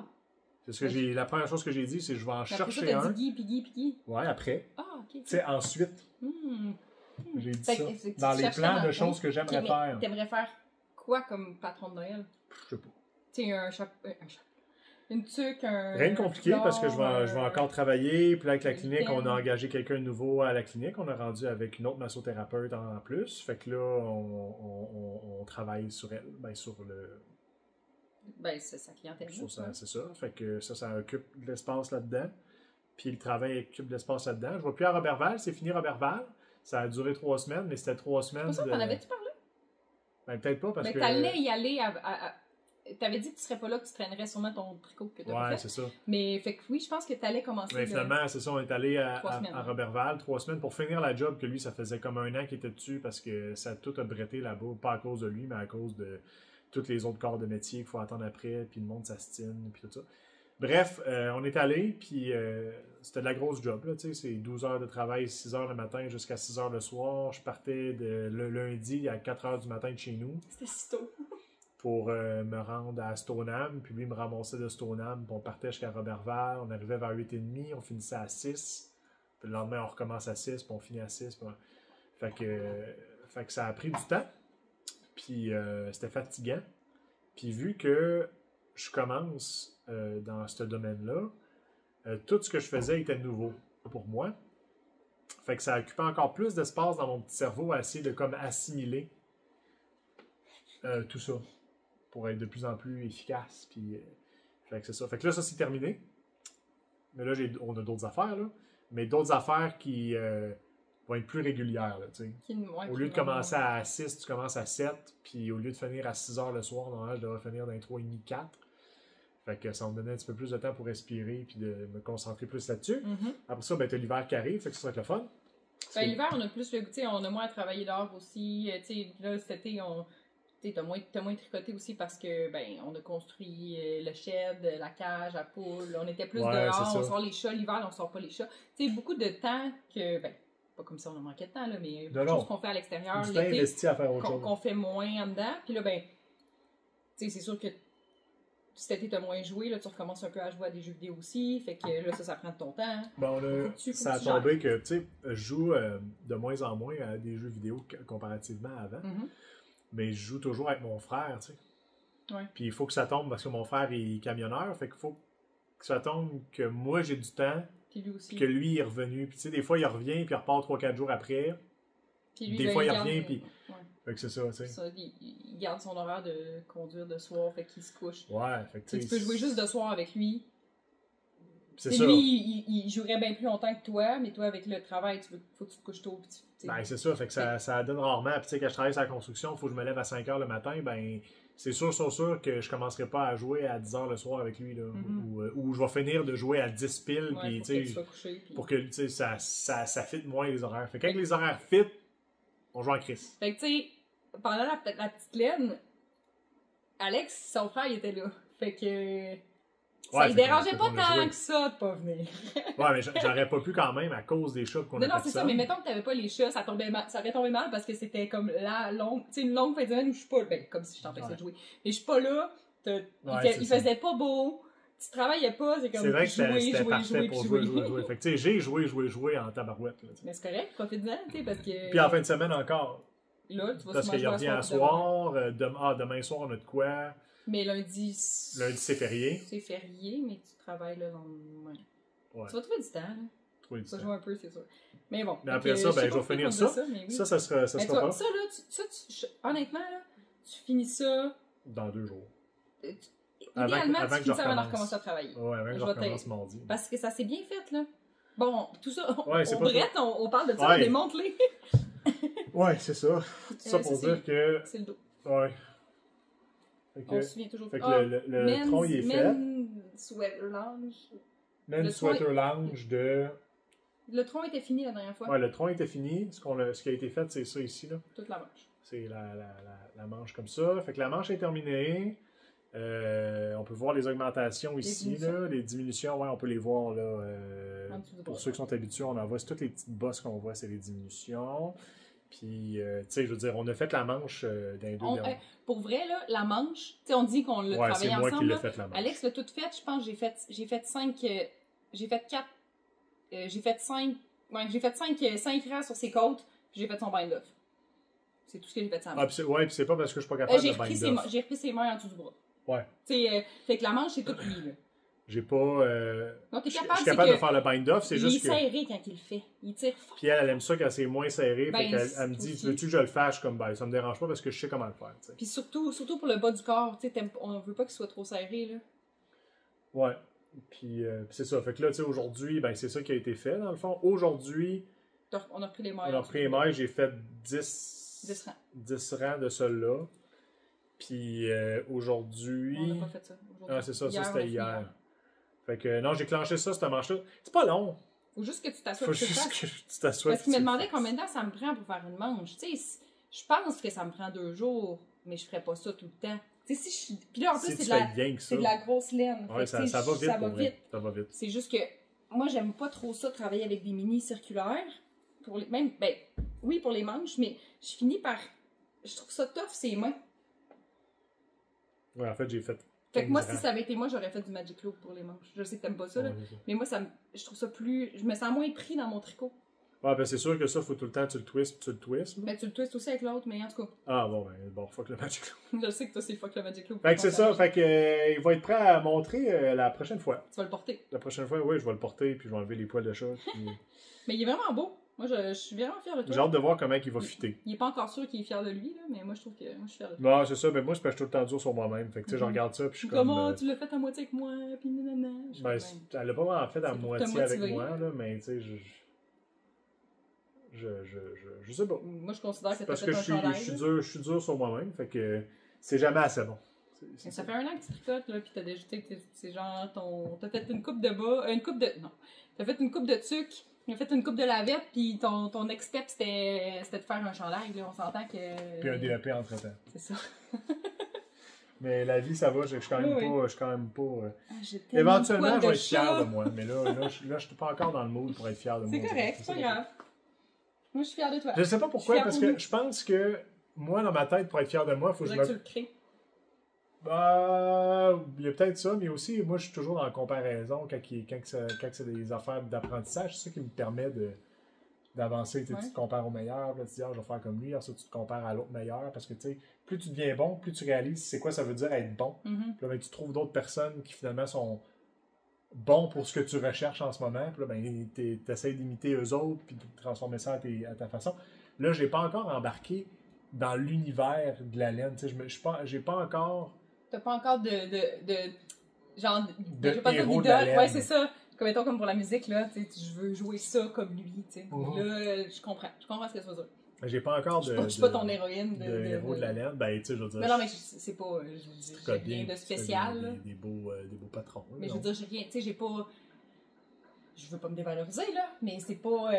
C'est ce que j'ai. La première chose que j'ai dit, c'est que je vais en Après chercher ça, t'as un. dit Guy, puis Guy. Ouais, après. Ah, ok. Tu sais, ensuite, j'ai dit Fait ça. que tu Dans les chercherais plans dans de le choses fond. que j'aimerais Ok, mais faire. T'aimerais faire quoi comme patron de Noël? Je sais pas. Tu sais, un chapeau. Une tuque, un. Rien de compliqué parce que je vais fleur, encore travailler. Puis là, avec la un clinique, on a week-end. engagé quelqu'un de nouveau à la clinique. On a rendu avec une autre massothérapeute en plus. Fait que là, on travaille sur elle. Ben, sur le. Ben, c'est sa clientèle. Sur ça. c'est ça. Fait que ça occupe de l'espace là-dedans. Puis le travail occupe de l'espace là-dedans. Je vais plus à Roberval. C'est fini Roberval. Ça a duré 3 semaines, mais c'était 3 semaines. C'est pour ça de... t'en avais-tu parlé? Ben, peut-être pas parce Mais que. t'allais y aller T'avais dit que tu serais pas là, que tu traînerais sûrement ton tricot que t'as pas Ouais, fait. c'est ça. Mais fait que oui, je pense que t'allais commencer. Mais finalement, c'est ça, on est allé 3 semaines. à Roberval, 3 semaines pour finir la job que lui, ça faisait comme 1 an qu'il était dessus parce que ça a tout a bretté là-bas, pas à cause de lui, mais à cause de tous les autres corps de métier qu'il faut attendre après, puis le monde s'astine, puis tout ça. Bref, on est allé, puis c'était de la grosse job, là, tu sais, c'est 12 heures de travail, 6 heures le matin jusqu'à 6 heures le soir. Je partais le lundi à 4 heures du matin de chez nous C'était si tôt. pour me rendre à Stoneham, puis lui me ramassait de Stoneham, puis on partait jusqu'à Roberval, on arrivait vers 8h30, on finissait à 6, puis le lendemain on recommence à 6, puis on finit à 6, puis fait que ça a pris du temps, puis c'était fatigant, puis vu que je commence dans ce domaine-là. Tout ce que je faisais était nouveau pour moi. Fait que ça occupait encore plus d'espace dans mon petit cerveau à essayer de comme assimiler tout ça pour être de plus en plus efficace. Puis, fait que c'est ça. Fait que là, ça c'est terminé. Mais là, on a d'autres affaires, là. Mais d'autres affaires qui vont être plus régulières, là, tu sais. Au lieu de commencer à 6, tu commences à 7. Puis au lieu de finir à 6 heures le soir, normalement, je devrais finir dans les 3h30, 4. Fait que ça me donnait un petit peu plus de temps pour respirer puis de me concentrer plus là-dessus. Après ça, ben, t'as l'hiver qui arrive, fait que ça va être le fun. Ben, l'hiver, on a plus le goût, on a moins à travailler dehors aussi. Là, cet été, t'as moins tricoté aussi parce que ben on a construit le shed, la cage à poules. On était plus dehors, on sort les chats. L'hiver, on sort pas les chats. Tu sais, beaucoup de temps que, ben, pas comme si on en manquait de temps, là, mais beaucoup de choses qu'on fait à l'extérieur. Du temps investi à faire autre chose. Qu'on fait moins en dedans. Puis là, ben, tu sais, c'est sûr que cet été, t'as moins joué, là, tu recommences un peu à jouer à des jeux vidéo aussi, fait que là, ça prend de ton temps. Bon, là, ça a tombé que, tu sais, je joue de moins en moins à des jeux vidéo comparativement à avant, mais je joue toujours avec mon frère, tu sais. Ouais. Puis il faut que ça tombe, parce que mon frère est camionneur, fait qu'il faut que ça tombe que moi, j'ai du temps, puis lui aussi. Puis que lui, il est revenu. Puis tu sais, des fois, il revient, puis il repart 3-4 jours après. Puis lui, des fois, il revient, puis... Ouais. Fait que c'est ça, tu sais. Il garde son horaire de conduire de soir, fait qu'il se couche. Ouais, fait que tu peux jouer juste de soir avec lui. C'est ça. Lui, il jouerait bien plus longtemps que toi, mais toi, avec le travail, faut que tu te couches tôt. Ben, c'est ça, fait que ça donne rarement. Puis tu sais, quand je travaille sur la construction, il faut que je me lève à 5 h le matin, ben... C'est sûr que je commencerai pas à jouer à 10 h le soir avec lui, là. Ou je vais finir de jouer à 10 piles, puis tu sais, pour que ça fitte moins les horaires. Fait que quand les horaires fit, on joue en crise. Fait que tu sais, pendant la petite laine, Alex, son frère, il était là. Fait que ça ne dérangeait pas tant que ça de pas venir. Ouais, mais j'aurais pas pu quand même à cause des chats qu'on a fait ça. Non, c'est ça, mais mettons que t'avais pas les chats, ça aurait tombé mal parce que c'était comme une longue fin de semaine où je suis pas, ben, comme si je t'empêchais de jouer. Mais je suis pas là, il faisait pas beau, tu travaillais pas, c'est comme c'est vrai que c'était parfait pour jouer. Fait que tu sais, j'ai joué en tabarouette. Là, mais c'est correct, profite-en, tu sais, parce que... Puis en fin de semaine encore. Là, tu vas parce qu'il revient à soir, demain soir on a de quoi. Mais lundi c'est férié. C'est férié, mais tu travailles le lendemain. Ouais. Tu vas trouver du temps, là. Tu vas jouer un peu, c'est sûr. Mais bon. Mais après ça, ben, je vais finir ça. Ça sera pas. Ça, là, honnêtement, là, tu finis ça... Dans 2 jours. Idéalement, tu finis ça avant de recommencer à travailler. Ouais, avant que je recommence mardi. Parce que ça s'est bien fait, là. Bon, tout ça, on parle de ça, ouais. démonte-les. Ouais, c'est ça. Ça pour dire que... C'est le dos. Ouais. On se souvient toujours. Fait que le tronc, il est fait. Sweater Lounge. Sweater Lounge de... Le tronc était fini la dernière fois. Ouais, le tronc était fini. Ce qui a été fait, c'est ça ici, là. Toute la manche. C'est la manche comme ça. Fait que la manche est terminée. On peut voir les augmentations ici, là. Les diminutions, ouais, on peut les voir, là. Pour ceux qui sont habitués, on en voit. C'est toutes les petites bosses qu'on voit, c'est les diminutions. Puis, tu sais, je veux dire, on a fait la manche d'un 2 derniers. Pour vrai, là, la manche, tu sais, on dit qu'on l'a travaillé ensemble. C'est moi qui l'ai fait, la manche. Alex l'a toute faite, je pense, j'ai fait 5... j'ai fait 4... j'ai fait 5... Ouais, j'ai fait 5 rangs sur ses côtes, puis j'ai fait son bind-off. C'est tout ce que j'ai fait sans main. Ouais, puis c'est pas parce que je suis pas capable de bind-off. J'ai repris ses mains en dessous du bras. Ouais. Tu sais, fait que la manche, c'est toute lui, là. J'ai pas... Non, je suis capable de faire le bind-off, c'est juste que... Il est serré quand il le fait. Il tire fort. Puis elle aime ça quand c'est moins serré. Fait qu'elle me dit, veux-tu que je le fasse? Comme, ben, ça me dérange pas parce que je sais comment le faire. T'sais. Puis surtout pour le bas du corps, tu sais, on veut pas qu'il soit trop serré, là. Ouais. Puis c'est ça. Fait que là, tu sais, aujourd'hui, ben, c'est ça qui a été fait, dans le fond. Aujourd'hui... On a repris les mailles. On a repris les mailles. J'ai fait 10 rangs de ceux-là. Puis aujourd'hui... On n'a pas fait ça. Ah, c'est ça. Ça, c'était hier. Fait que non, j'ai clenché ça, cette manche-là. C'est pas long. Faut juste que tu t'assoies. Faut juste que tu t'assoies. Parce qu'il me demandait combien de temps ça me prend pour faire une manche. Tu sais, je pense que ça me prend 2 jours, mais je ferais pas ça tout le temps. Tu sais, si je... Puis là, en plus, c'est de la grosse laine. Ouais, ça va vite. Ça va vite. C'est juste que moi, j'aime pas trop ça, travailler avec des mini circulaires. Même, ben, oui, pour les manches, mais je finis par... Je trouve ça tough, ses mains. Ouais, en fait, j'ai fait... Fait que moi, si ça avait été moi, j'aurais fait du Magic Loop pour les manches. Je sais que t'aimes pas ça, là, mais moi, je trouve ça plus... Je me sens moins pris dans mon tricot. Ah, ben c'est sûr que ça, faut tout le temps tu le twists, tu le twists. Ben, tu le twists aussi avec l'autre, mais en tout cas. Ah, bon, fuck le Magic Loop. Je sais que toi, c'est fuck le Magic Loop. Fait que c'est ça, fait que il va être prêt à montrer la prochaine fois. Tu vas le porter. La prochaine fois, oui, je vais le porter, puis je vais enlever les poils de chat. Puis... Mais il est vraiment beau. Moi, je suis vraiment fière de toi. J'ai hâte de voir comment il va fitter. Il est pas encore sûr qu'il est fier de lui, là, mais moi, je trouve que moi, je suis fière de toi. Non, c'est ça, mais moi, je pêche tout le temps dur sur moi-même. Fait que, tu sais, je regarde ça, puis je suis comme. Comment tu l'as fait à moitié avec moi, puis nanana. Ben, elle l'a pas vraiment fait à C'est pour moitié te avec motiver. moi, là, mais tu sais, je sais pas. Moi, je considère que t'as Parce fait que un chandail. je suis dur sur moi-même, fait que c'est jamais assez bon. Mais ça fait un an que tu tricotes, là, pis t'as déjà, c'est genre t'as fait une coupe de bas, non. T'as fait une coupe de tuc, t'as fait une coupe de lavette, pis ton next step, c'était de faire un chandail, là, on s'entend que... Puis un DEP entre-temps. C'est ça. Mais la vie, ça va, je suis quand même Oui. pas... Je suis quand même pas Ah, j'ai tellement éventuellement, de je vais poils être fier chat. de moi, mais là, je suis pas encore dans le mood pour être fier de moi. C'est correct, c'est pas grave. Moi, je suis fière de toi. Je sais pas pourquoi, Je suis parce fière que pour je pense que moi, dans ma tête, pour être fier de moi, il faut que je Faudrait me... que tu le crées. Il y a peut-être ça, mais aussi, moi, je suis toujours dans la comparaison quand c'est des affaires d'apprentissage. C'est ça qui me permet d'avancer. Tu te compares au meilleur, puis là, tu dis, ah, je vais faire comme lui, ensuite tu te compares à l'autre meilleur, parce que, tu sais, plus tu deviens bon, plus tu réalises c'est quoi ça veut dire être bon. Puis là, ben, tu trouves d'autres personnes qui, finalement, sont bons pour ce que tu recherches en ce moment, puis là, ben, tu essaies d'imiter eux autres, puis de transformer ça à ta façon. Là, j'ai pas encore embarqué dans l'univers de la laine. Tu sais, j'ai pas encore... T'as pas encore genre, de je vais pas dire héros de la d'idole. laine. Ouais, c'est ça. Comme mettons, comme pour la musique, là, tu sais, je veux jouer ça comme lui, tu sais. Là, je comprends ce que tu veux dire. J'ai pas encore Je suis pas ton héroïne de héros de la laine. Ben, tu sais, je veux dire. Mais non, mais c'est pas, j'ai rien de spécial, là. Des beaux patrons. Mais je veux dire, j'ai rien, tu sais, j'ai pas, je veux pas me dévaloriser, là, mais c'est pas,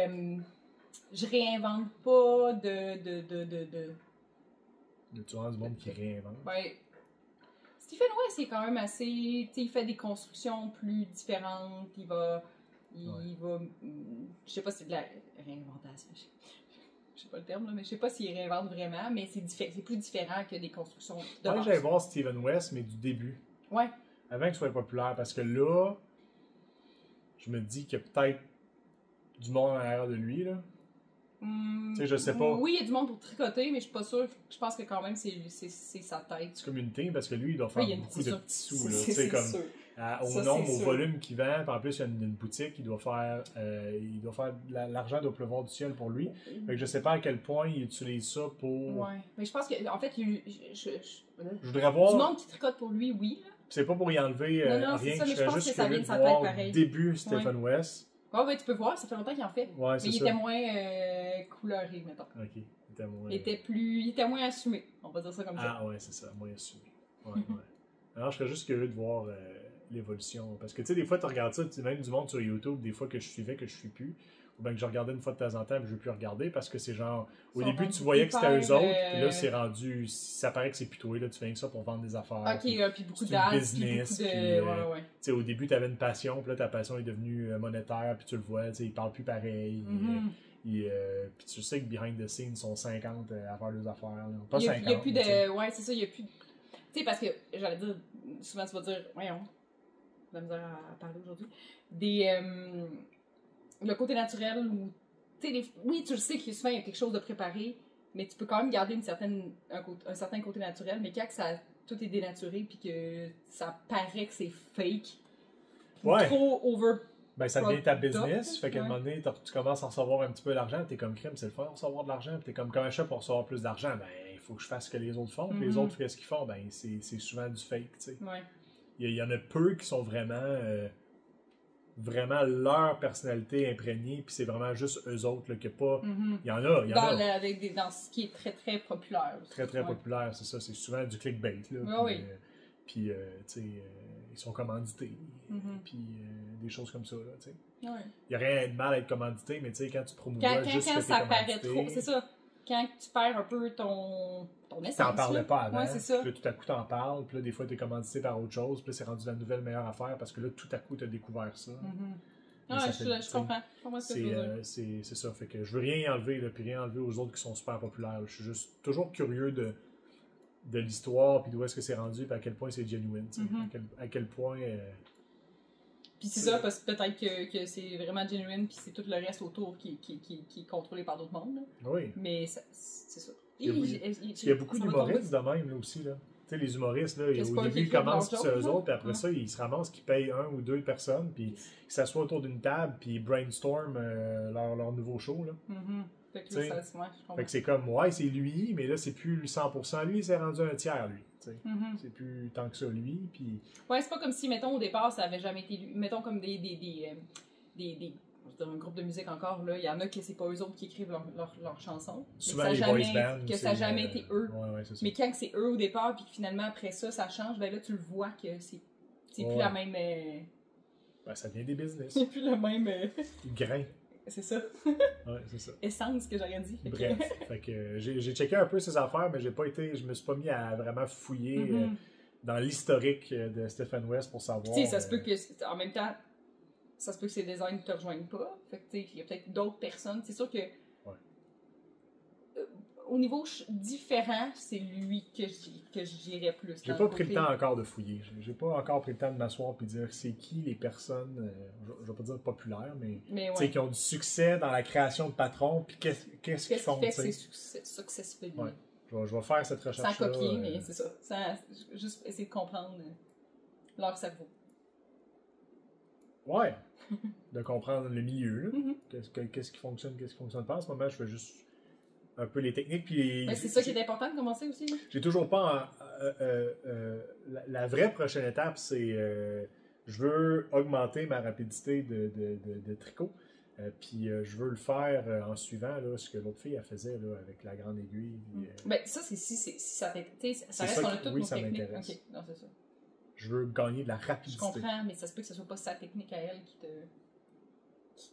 je réinvente pas Tu vois du monde qui réinvente. Ben, Stephen West, il est quand même assez. Tu sais, il fait des constructions plus différentes. Il va. Je sais pas si c'est de la réinventation. Je sais pas le terme, là, mais je sais pas s'il réinvente vraiment, mais c'est plus différent que des constructions de Moi, base. j'allais voir Stephen West, mais du début. Ouais. Avant qu'il soit populaire, parce que là, je me dis qu'il y a peut-être du monde en arrière de lui, là. Tu sais, je sais pas. Oui, il y a du monde pour tricoter, mais je suis pas sûre. Je pense que quand même, c'est sa tête. C'est comme une team, parce que lui, il doit faire beaucoup de petits sous, là. Tu sais, comme au nombre, au volume qu'il vend. Puis en plus, il y a une boutique, il doit faire l'argent doit pleuvoir du ciel pour lui. Fait que je sais pas à quel point il utilise ça pour... Ouais. Mais je pense que, en fait, Je voudrais voir... Du monde qui tricote pour lui, oui. C'est pas pour y enlever non, rien, ça, je mais je serais pense juste que ça curieux vient de de sa tête voir pareil. début Stephen West. Ouais, tu peux voir, ça fait longtemps qu'il en fait. Ouais, mais il était moins couleuré, mettons. Ok, il était moins... Il était moins assumé, on va dire ça comme ça. Ah ouais, c'est ça, moins assumé. Ouais. Alors, je serais juste curieux de voir l'évolution. Parce que, tu sais, des fois, tu regardes ça, même du monde sur YouTube, des fois que je suivais, que je suis plus, ou bien que je regardais une fois de temps en temps, mais je veux plus regarder, parce que c'est genre... Au début, tu voyais que c'était eux autres, puis là, c'est rendu... Ça paraît que c'est plus toi, là, tu fais que ça pour vendre des affaires. Ok, puis beaucoup d'ads, business, puis beaucoup de... ouais. Tu sais, au début, tu avais une passion, puis là, ta passion est devenue monétaire, puis tu le vois, tu sais, ils parlent plus pareil. Puis tu sais que behind the scenes, ils sont 50 à faire leurs affaires. Là. Pas 50. Il y a plus de... Ouais, c'est ça, il y a plus... Tu sais, parce que, j'allais dire, souvent tu vas dire, voyons, j'ai de la misère à parler aujourd'hui, le côté naturel où, tu sais, oui, tu le sais que souvent il y a quelque chose de préparé, mais tu peux quand même garder un certain côté naturel, mais quand tout est dénaturé puis que ça paraît que c'est fake, trop over... Ben, ça devient ta business, fait qu'à un moment donné, tu commences à recevoir un petit peu d'argent, t'es comme crime, c'est le fun de recevoir de l'argent, puis t'es comme un chat pour recevoir plus d'argent, ben, il faut que je fasse ce que les autres font, puis les autres font ce qu'ils font, ben, c'est souvent du fake, tu sais. Ouais. Il y en a peu qui sont vraiment leur personnalité imprégnée, puis c'est vraiment juste eux autres, là, qu'il n'y a pas... Il y en a. Dans ce qui est très, très populaire. Très, très populaire, c'est ça, c'est souvent du clickbait, là. Puis, tu sais... ils sont commandités, puis des choses comme ça, là, tu sais. Il n'y a rien de mal à être commandité, mais tu sais, quand tu promouvois juste que ça paraît trop, c'est ça. Quand tu perds un peu ton essence. T'en parlais pas avant, ouais, c'est ça. puis là, tout à coup, t'en parles, puis là, des fois, t'es commandité par autre chose, puis là, c'est rendu la nouvelle meilleure affaire, parce que là, tout à coup, t'as découvert ça. Je comprends. Je comprends ce que tu veux dire. C'est ça, fait que je veux rien enlever, là, puis rien enlever aux autres qui sont super populaires. Je suis juste toujours curieux de l'histoire, puis d'où est-ce que c'est rendu, puis à quel point c'est genuine, à quel point... Puis Puis c'est ça, parce que peut-être que c'est vraiment genuine, puis c'est tout le reste autour qui est contrôlé par d'autres mondes. Là. Oui. Mais c'est ça. Il y a beaucoup d'humoristes de même, là, aussi, là. Tu sais, les humoristes, là, au début, ils commencent pour eux autres, puis après ça, ils se ramassent qu'ils payent 1 ou 2 personnes, puis ils s'assoient autour d'une table, puis ils brainstorment leur nouveau show, là. Fait que, là, fait que c'est comme, ouais, c'est lui, mais là, c'est plus 100% lui, c'est rendu un tiers, lui. C'est plus tant que ça, lui, puis... Ouais, c'est pas comme si, mettons, au départ, ça avait jamais été lui. Mettons, comme je veux dire, un groupe de musique encore, là, il y en a que c'est pas eux autres qui écrivent leurs chansons. Souvent, les boys bands, que ça n'a jamais été eux. Ouais, c'est ça. Mais quand c'est eux au départ, puis que finalement, après ça change, ben là, tu le vois que c'est plus la même... Ben, ça devient des business. C'est plus le même... Grain. C'est ça. Ouais, c'est ça. Essence que j'aurais dit. Bref. Fait que j'ai checké un peu ces affaires, mais je me suis pas mis à vraiment fouiller dans l'historique de Stephen West pour savoir. Tu sais, ça se peut que, en même temps, ça se peut que ses designs ne te rejoignent pas. Fait que, tu sais, il y a peut-être d'autres personnes. C'est sûr que, au niveau différent, c'est lui que j'irais plus. J'ai pas pris le temps encore de fouiller. J'ai pas encore pris le temps de m'asseoir et dire c'est qui les personnes, je vais pas dire populaires, mais qui ont du succès dans la création de patrons, puis qu'est-ce qu'ils font. Qu'est-ce qui fait que c'est successful? Ouais. Je vais faire cette recherche-là. Sans copier, mais c'est ça. Sans juste essayer de comprendre leur cerveau. Ouais. De comprendre le milieu. Qu'est-ce qui fonctionne, qu'est-ce qui fonctionne pas. En ce moment, je fais juste un peu les techniques. Puis c'est ça qui est important de commencer aussi. J'ai toujours pas... la vraie prochaine étape, c'est... je veux augmenter ma rapidité de tricot. Puis je veux le faire en suivant là, ce que l'autre fille elle faisait là, avec la grande aiguille. Ben, ça, c'est si ça t'intéresse. Ça reste qu'on a toutes nos techniques. Okay. Non, c'est ça. Je veux gagner de la rapidité. Je comprends, mais ça se peut que ce soit pas sa technique à elle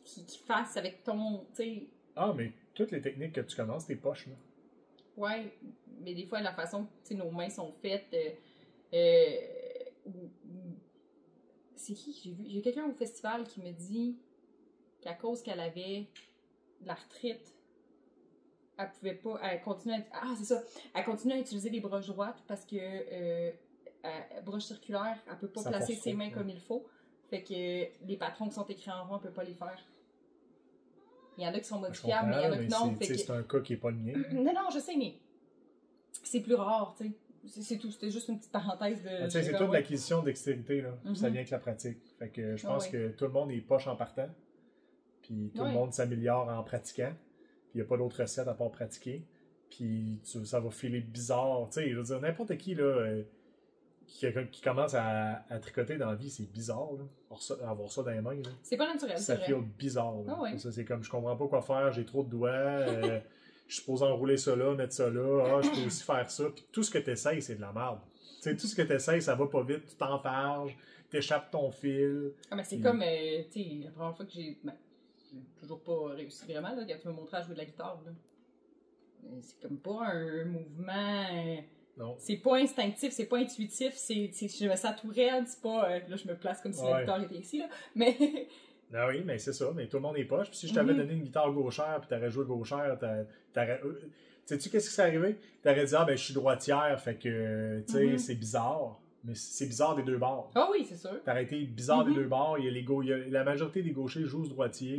qui fasse avec ton... T'sais... Ah, mais toutes les techniques que tu commences, t'es poches, là. Ouais, mais des fois, la façon que nos mains sont faites... c'est qui que j'ai vu? J'ai quelqu'un au festival qui me dit qu'à cause qu'elle avait de l'arthrite, elle pouvait pas... Elle continuait c'est ça! Elle continue à utiliser les broches droites parce que broche circulaire, elle peut pas placer ses mains comme il faut. Fait que les patrons qui sont écrits en rond, elle peut pas les faire. Il y en a qui sont modifiables, mais il y en a qui non. C'est un cas qui est pas le mien. Non, je sais, mais c'est plus rare, tu sais. C'est tout, c'était juste une petite parenthèse de... c'est toute l'acquisition de dextérité, là. Ça vient avec la pratique. Fait que je pense que tout le monde est poche en partant. Puis tout le monde s'améliore en pratiquant. Puis il n'y a pas d'autre recette à part pratiquer. Puis ça va filer bizarre. Tu sais, je veux dire, n'importe qui, là, qui commence à tricoter dans la vie, c'est bizarre, là. Avoir ça dans les mains, là. C'est pas naturel, ça file bizarre, là. Ah, ça, c'est comme, je comprends pas quoi faire, j'ai trop de doigts, je suis supposé enrouler ça là, mettre ça là, je peux aussi faire ça. Puis tout ce que tu essayes, c'est de la merde. Tu sais, tout ce que tu essayes, ça va pas vite, tu t'enfarges, t'échappes ton fil. Ah, mais c'est comme, tu sais, la première fois que j'ai toujours pas réussi vraiment, là, quand tu me montrais à jouer de la guitare, là. C'est comme pas un mouvement... Non. C'est pas instinctif, c'est pas intuitif, je me sens tout raide, c'est pas... là, je me place comme si la guitare était ici, là, mais... Ah oui, mais c'est ça, mais tout le monde est poche. Puis si je t'avais donné une guitare gauchère, puis t'aurais joué gauchère, t'aurais... Sais-tu qu'est-ce qui s'est arrivé? T'aurais dit, je suis droitière, fait que, tu sais, c'est bizarre. Mais c'est bizarre des deux bords. Ah oui, c'est sûr. T'aurais été bizarre des deux bords. La majorité des gauchers jouent droitier.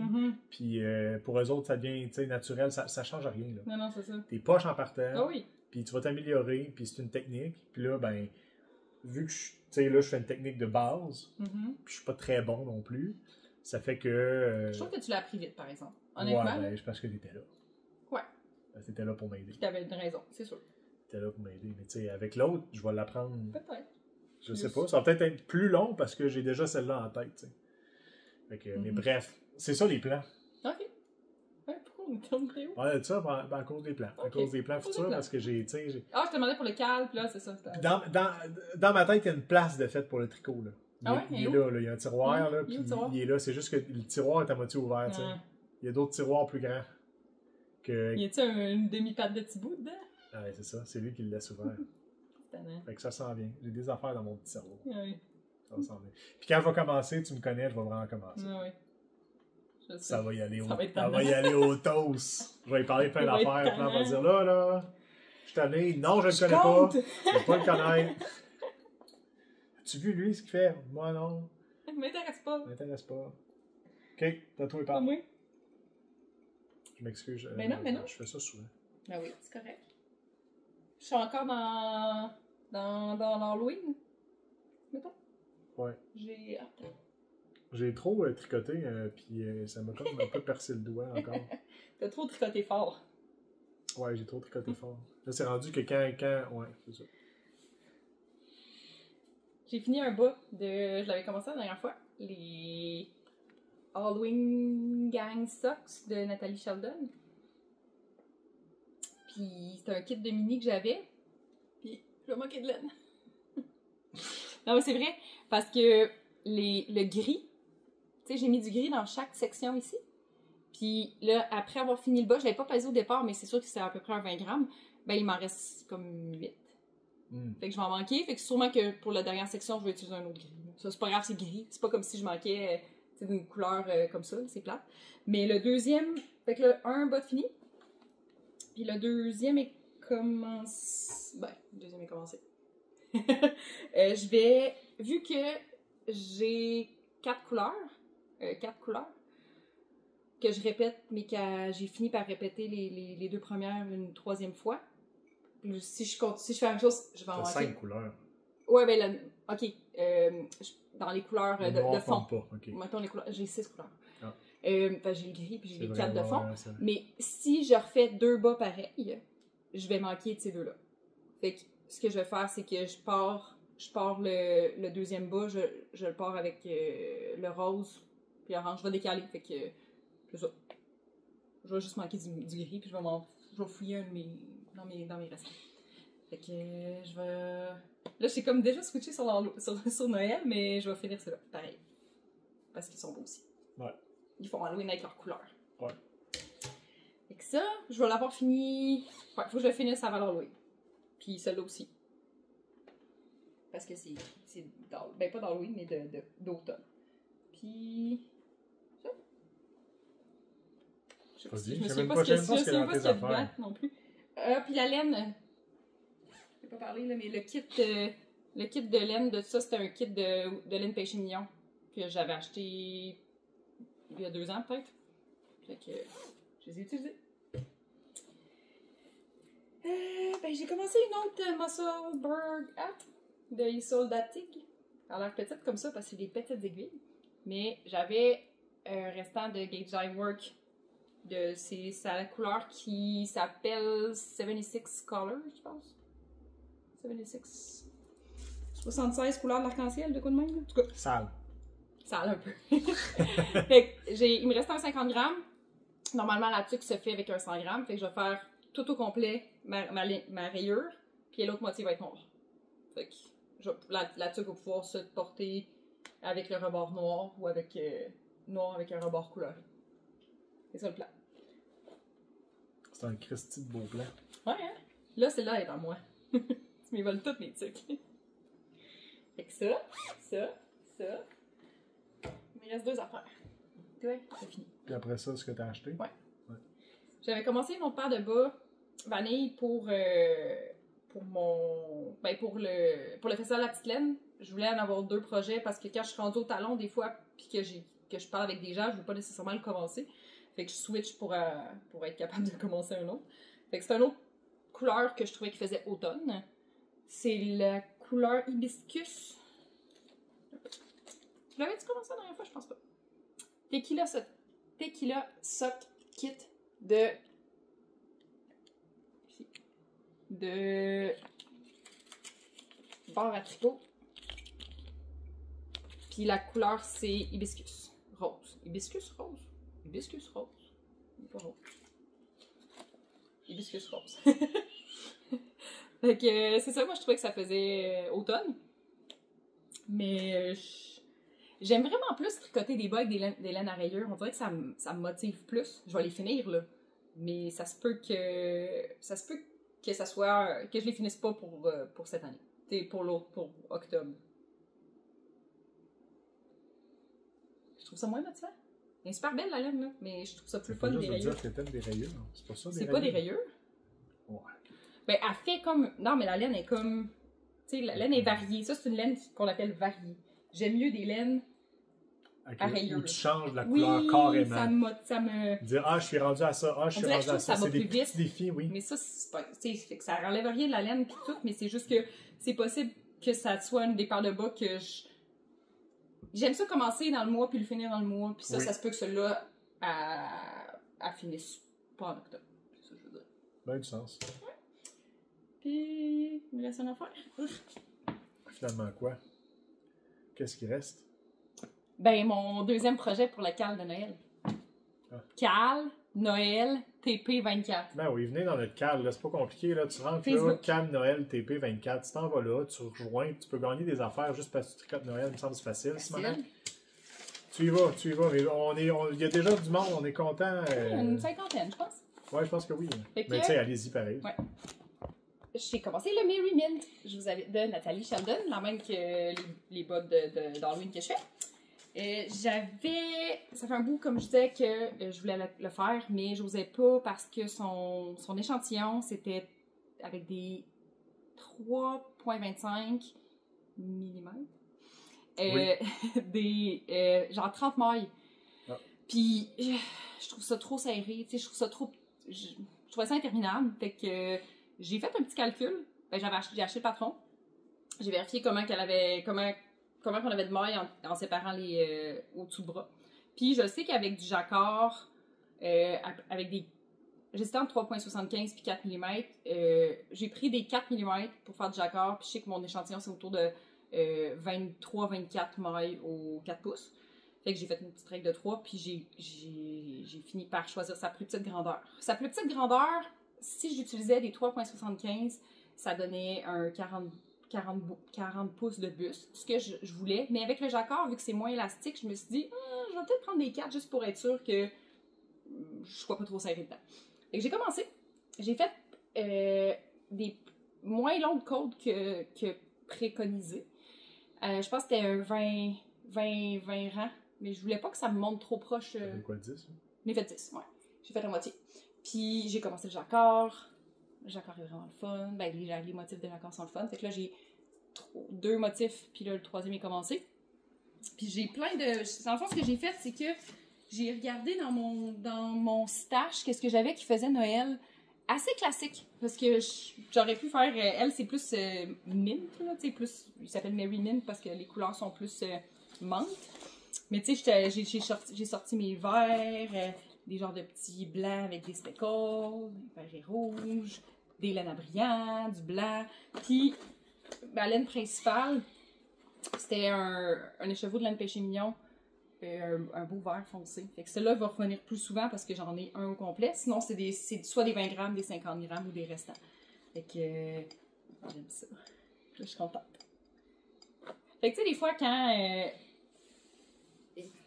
Puis pour eux autres, ça devient, tu sais, naturel. Ça change rien, là. Non, c'est ça. T'es poche en partant. Ah oui. Puis tu vas t'améliorer, puis c'est une technique. Puis là, vu que je fais une technique de base, puis je suis pas très bon non plus, ça fait que... je trouve que tu l'as appris vite, par exemple. Honnêtement. Ouais, parce que t'étais là. Ouais. T'étais là pour m'aider. Puis t'avais une raison, c'est sûr. T'étais là pour m'aider. Mais tu sais, avec l'autre, je vais l'apprendre... Peut-être. Je sais pas. Ça va peut-être être plus long parce que j'ai déjà celle-là en tête, tu sais. Fait que, mais bref, c'est ça les plans. OK. Ouais, pourquoi on est en vidéo? Ouais, ça, à cause des plans. À cause des plans futurs, parce que j'ai, tu sais... Ah, je te demandais pour le cal, puis là, c'est ça. Dans ma tête, il y a une place de fait pour le tricot, là. Il est là, il y a un tiroir, là, puis il est là. C'est juste que le tiroir est à moitié ouvert, tu sais. Il y a d'autres tiroirs plus grands. Y a-t-il une demi-patte de Thibaut dedans? Ouais, c'est ça. C'est lui qui le laisse ouvert. Fait que ça s'en vient. J'ai des affaires dans mon petit cerveau. Oui. Ça s'en vient. Puis quand je vais commencer, tu me connais, je vais vraiment commencer. Oui. Ça va y aller au toast. Je vais y parler plein d'affaires. Puis on va dire là, je suis tanné. Non, je ne le connais pas. Je ne vais pas le connaître. As-tu vu lui ce qu'il fait? Moi non. M'intéresse pas. M'intéresse pas. Ok, tatoué Pas par. moi. Je m'excuse. Mais non. Je fais ça souvent. Ben oui, c'est correct. Je suis encore dans l'Halloween. Mettons. Ouais. Attends. J'ai trop tricoté, puis ça m'a comme un peu percé le doigt encore. T'as trop tricoté fort. Ouais, j'ai trop tricoté fort. Là, c'est rendu que quand... Ouais, c'est ça. J'ai fini un bas de... Je l'avais commencé la dernière fois. Les Halloween Gang Socks de Nathalie Sheldon. Puis c'était un kit de mini que j'avais. Puis je manquais de laine. Non mais c'est vrai, parce que le gris, tu sais, j'ai mis du gris dans chaque section ici. Puis là, après avoir fini le bas, je l'avais pas pesé au départ, mais c'est sûr que c'est à peu près un 20 grammes. Ben il m'en reste comme 8. Fait que je vais en manquer. Fait que sûrement que pour la dernière section, je vais utiliser un autre gris. Ça, c'est pas grave, c'est gris. C'est pas comme si je manquais d'une couleur comme ça, c'est plate. Mais le deuxième, fait que là, un bas de fini. Puis le deuxième est commencé. Ben, le deuxième est commencé. Je vais, vu que j'ai 4 couleurs, que je répète, mais que j'ai fini par répéter les 2 premières une 3e fois. Si je fais la même chose, je vais en manquer. 5 couleurs. Ouais, ben là, ok. Dans les couleurs de fond. Pas. Okay. Mettons les couleurs, j'ai 6 couleurs. Ah. J'ai le gris puis j'ai les 4 de fond. Ouais, mais si je refais 2 bas pareils, je vais manquer de ces 2-là. Fait que ce que je vais faire, c'est que je pars le deuxième bas, je le pars avec le rose puis orange. Je vais décaler. Fait que c'est ça. Je vais juste manquer du gris puis je vais fouiller un de dans mes restants. Fait que je vais... Là, j'ai comme déjà switché sur Noël, mais je vais finir ceux-là, pareil. Parce qu'ils sont beaux aussi. Ouais. Ils font Halloween avec leurs couleurs. Ouais. Fait que ça, je vais l'avoir fini... Ouais, faut que je le finisse avant l'Halloween. Puis celle-là aussi. Parce que c'est ben pas d'Halloween, mais d'automne. Puis... ça. Je sais pas ce qu'il y a dedans non plus. Puis la laine... Je vais pas parler, là, mais le kit de laine de ça, c'était un kit de laine pêche mignon que j'avais acheté il y a 2 ans peut-être. Fait que je les ai utilisés. Ben, j'ai commencé une autre Muscle Bird Hat de Isoldatig. Elle a l'air petite comme ça parce que c'est des petites aiguilles. Mais j'avais un restant de Gauge Eye Work. C'est la couleur qui s'appelle 76 Color, je pense. 76 couleurs de l'arc-en-ciel, de quoi de même? En tout cas. Sale un peu. Fait que il me reste un 50 grammes. Normalement, la tuque se fait avec un 100 grammes. Fait que je vais faire tout au complet ma rayure. Puis l'autre moitié va être noire. Fait que la tuque va pouvoir se porter avec le rebord noir ou avec noir avec un rebord couleur. C'est ça le plan. C'est un Christy de beau plan. Ouais, hein? Là, celle-là est en moi. Tu m'y voles toutes mes tuques. Fait que ça. Il me reste 2 affaires. Ouais, c'est fini. Puis après ça, ce que t'as acheté? Ouais. J'avais commencé une autre paire de bas vanille pour le festival de la petite laine. Je voulais en avoir 2 projets parce que quand je suis rendue au talon, des fois, puis que je parle avec des gens, je veux pas nécessairement le commencer. Fait que je switch pour être capable de commencer un autre. Fait que c'est une autre couleur que je trouvais qui faisait automne. C'est la couleur hibiscus. Tu l'avais-tu commencé la dernière fois? Je pense pas. Tequila Sock Kit de barre à tricot. Puis la couleur, c'est hibiscus rose. Hibiscus rose? Hibiscus rose. Pas rose. Hibiscus rose. Fait que c'est ça, moi je trouvais que ça faisait automne. Mais j'aime vraiment plus tricoter des bas avec des laines à rayures. On dirait que ça me motive plus. Je vais les finir là. Mais ça se peut que ça soit que je les finisse pas pour cette année. Pour octobre. Je trouve ça moins motivant. Elle est super belle la laine là, mais je trouve ça plus fun des rayures. C'est peut-être des rayures. C'est pas ça des C'est rayures? pas des rayures? Ouais. Ben, elle fait comme... Non, mais la laine est comme... Tu sais, la laine est variée. Ça, c'est une laine qu'on appelle variée. J'aime mieux des laines à rayures. Où tu changes la couleur carrément. Ça me... Dire, je suis rendu à ça, je suis rendu à ça. C'est des petits défis, oui. Mais ça, c'est pas... Fait que ça enlève rien de la laine pis tout, mais c'est juste que c'est possible que ça soit une des paires de bas que j'aime ça commencer dans le mois puis le finir dans le mois, puis ça, ça se peut que celui-là, elle finisse pas en octobre. C'est ça que je veux dire. Ben du sens. Ouais. Puis, il me reste une affaire. Finalement, quoi? Qu'est-ce qui reste? Ben, mon deuxième projet pour le CAL de Noël. CAL, Noël, TP24. Ben oui, venez dans notre CAL, là, c'est pas compliqué, là. Tu rentres Facebook. là, CAL, Noël, TP24, tu t'en vas là, tu rejoins, tu peux gagner des affaires juste parce que tu tricotes Noël, il me semble que c'est facile, Simone. Tu y vas, mais il y a déjà du monde, on est content. Une cinquantaine, je pense. Ouais, je pense que oui. Mais tu sais, allez-y pareil. Ouais. J'ai commencé le Merry Mint de Nathalie Sheldon, la même que les bas d'Halloween que je fais. Ça fait un bout, comme je disais, que je voulais le faire, mais j'osais pas parce que son échantillon, c'était avec des 3,25 mm. Genre 30 mailles. Ah. Puis, je trouve ça trop serré, je trouve ça trop... Je trouvais ça interminable, fait que j'ai fait un petit calcul. Ben, j'ai acheté le patron. J'ai vérifié comment on avait de mailles en séparant les au-dessous de bras. Puis je sais qu'avec du jacquard, avec des... J'hésitais entre 3,75 puis 4 mm. J'ai pris des 4 mm pour faire du jacquard. Puis je sais que mon échantillon, c'est autour de 23-24 mailles aux 4 pouces. Fait que j'ai fait une petite règle de 3. Puis j'ai fini par choisir sa plus petite grandeur. Sa plus petite grandeur, si j'utilisais des 3,75, ça donnait un 40 pouces de buste, ce que je voulais. Mais avec le jacquard, vu que c'est moins élastique, je me suis dit, je vais peut-être prendre des 4 juste pour être sûre que je sois pas trop serrée dedans. Et j'ai commencé. J'ai fait des moins longues côtes que préconisé. Je pense que c'était un 20 rangs, mais je voulais pas que ça me monte trop proche. T'as fait quoi, 10? J'ai fait 10, ouais. J'ai fait la moitié. Puis j'ai commencé le jacquard. Le jacquard est vraiment le fun. Ben, les motifs de jacquard sont le fun. Fait que là, j'ai 2 motifs, puis là, le troisième est commencé. Puis j'ai plein de... Dans le fond, ce que j'ai fait, c'est que j'ai regardé dans mon stash qu'est-ce que j'avais qui faisait Noël assez classique. Parce que j'aurais pu faire... elle, c'est plus mint, là, tu sais, plus... Il s'appelle Merry Mint parce que les couleurs sont plus menthe. Mais tu sais, j'ai sorti mes verres... des genres de petits blancs avec des speckles, des verts et rouges, des laines à brillant, du blanc. Puis, ma laine principale, c'était un écheveau de laine pêché mignon, un beau vert foncé. Fait que celui-là va revenir plus souvent parce que j'en ai un au complet. Sinon, c'est soit des 20 grammes, des 50 grammes ou des restants. Fait que, j'aime ça. Là, je suis contente. Fait que, tu sais, des fois, quand...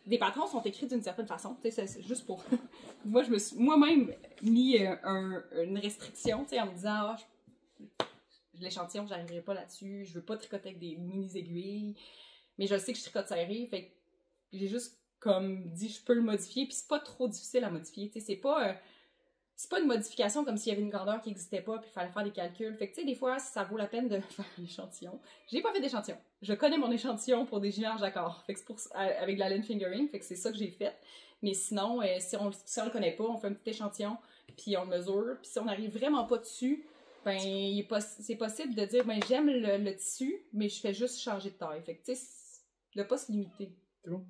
des patrons sont écrits d'une certaine façon, tu sais, c'est juste pour... Moi, je me suis moi-même mis une restriction, tu sais, en me disant, l'échantillon, j'arriverai pas là-dessus, je veux pas tricoter avec des mini-aiguilles, mais je sais que je tricote serré, fait que j'ai juste, comme dit, je peux le modifier, puis c'est pas trop difficile à modifier, tu sais, c'est pas une modification comme s'il y avait une grandeur qui n'existait pas, puis il fallait faire des calculs. Fait que, tu sais, des fois, ça vaut la peine de faire un échantillon. J'ai pas fait d'échantillon. Je connais mon échantillon pour des gilets en jacquard. Fait que c'est pour avec de la laine fingering. Fait que c'est ça que j'ai fait. Mais sinon, si on le connaît pas, on fait un petit échantillon, puis on le mesure. Puis si on n'arrive vraiment pas dessus, ben, c'est possible de dire, ben, j'aime le tissu, mais je fais juste changer de taille. Fait que, tu sais, ne pas se limiter. C'est bon.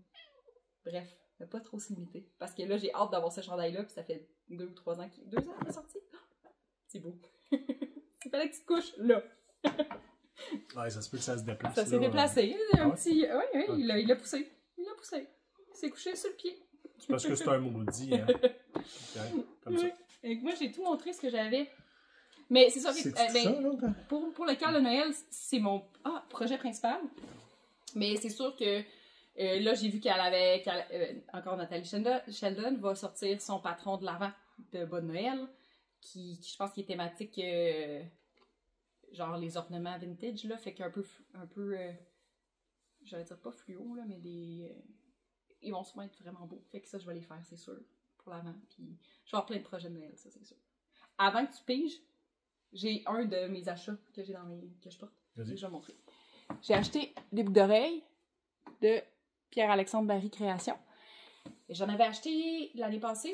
Bref, ne pas trop se limiter. Parce que là, j'ai hâte d'avoir ce chandail-là, puis ça fait 2 ou 3 ans, 2 ans qu'il est sorti. C'est beau. Il fallait que tu te couches là. Ouais, ça se peut que ça se déplace. Ça s'est déplacé. Un petit... Oui, il a poussé. Il a poussé. Il s'est couché sur le pied. C'est parce que c'est un maudit, hein. Comme ça. Et moi, j'ai tout montré ce que j'avais. Mais c'est ça. C'est ça, là, pour le CAL de Noël, c'est mon projet principal. Mais c'est sûr que là, j'ai vu encore Nathalie Sheldon va sortir son patron de l'avant de bas de Noël, qui je pense qu'il est thématique genre les ornements vintage, là, fait qu'un peu j'allais dire pas fluo, là, mais ils vont sûrement être vraiment beaux. Fait que ça, je vais les faire, c'est sûr, pour l'avant. Puis je vais avoir plein de projets de Noël, ça, c'est sûr. Avant que tu piges, j'ai un de mes achats que je porte. Je vais montrer. J'ai acheté des boucles d'oreilles de Pierre-Alexandre Barry Création. Et j'en avais acheté l'année passée,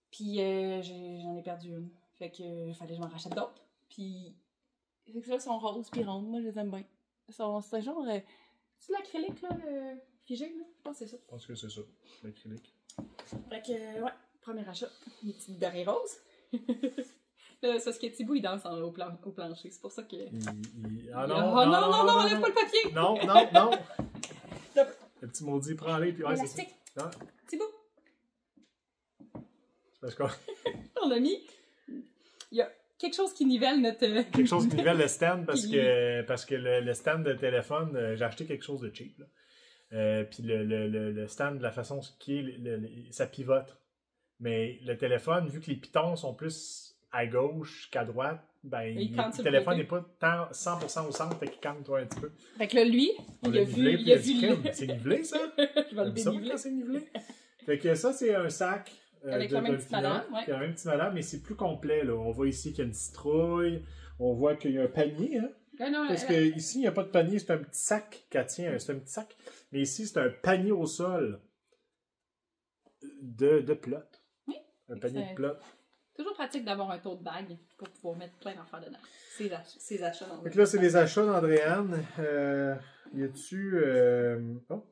puis j'en ai perdu une. Fait que fallait que je m'en rachète d'autres. Puis, fait que là, ils sont roses puis rondes. Moi, je les aime bien. C'est un genre... c'est de l'acrylique, là, figé, là? Je pense que c'est ça. Je pense que c'est ça, l'acrylique. Fait que, ouais, premier achat. Les petites bérets roses. C'est parce que Thibaut, il danse au plancher. C'est pour ça que... Ah non, oh, non, enlève pas le papier! Non! Le petit maudit, prends-les, puis... Ouais, c'est ça. Élastique. Thibaut! C'est parce qu'on... On a mis... Il y a quelque chose qui nivelle notre... quelque chose qui nivelle le stand, parce que le stand de téléphone, j'ai acheté quelque chose de cheap, là. Puis le stand, de la façon qui est, ça pivote. Mais le téléphone, vu que les pitons sont plus à gauche qu'à droite, ben, le téléphone n'est pas tant 100% au centre, fait qu'il calme toi un petit peu. Fait que là, lui, il a vu... C'est nivelé, ça? Je vais le déniveler. C'est nivelé. Fait que ça, c'est un sac avec la même petite madame, ouais. La même petite madame, mais c'est plus complet, là. On voit ici qu'il y a une citrouille, on voit qu'il y a un panier, hein? Parce que ici, il n'y a pas de panier, c'est un petit sac qu'elle tient, c'est un petit sac. Mais ici, c'est un panier au sol de plot. Oui. Un panier de plot. Toujours pratique d'avoir un tote bag pour pouvoir mettre plein d'affaires dedans. Ses achats dans Donc là, c'est les achats d'Andréane. Y a-tu... Oh?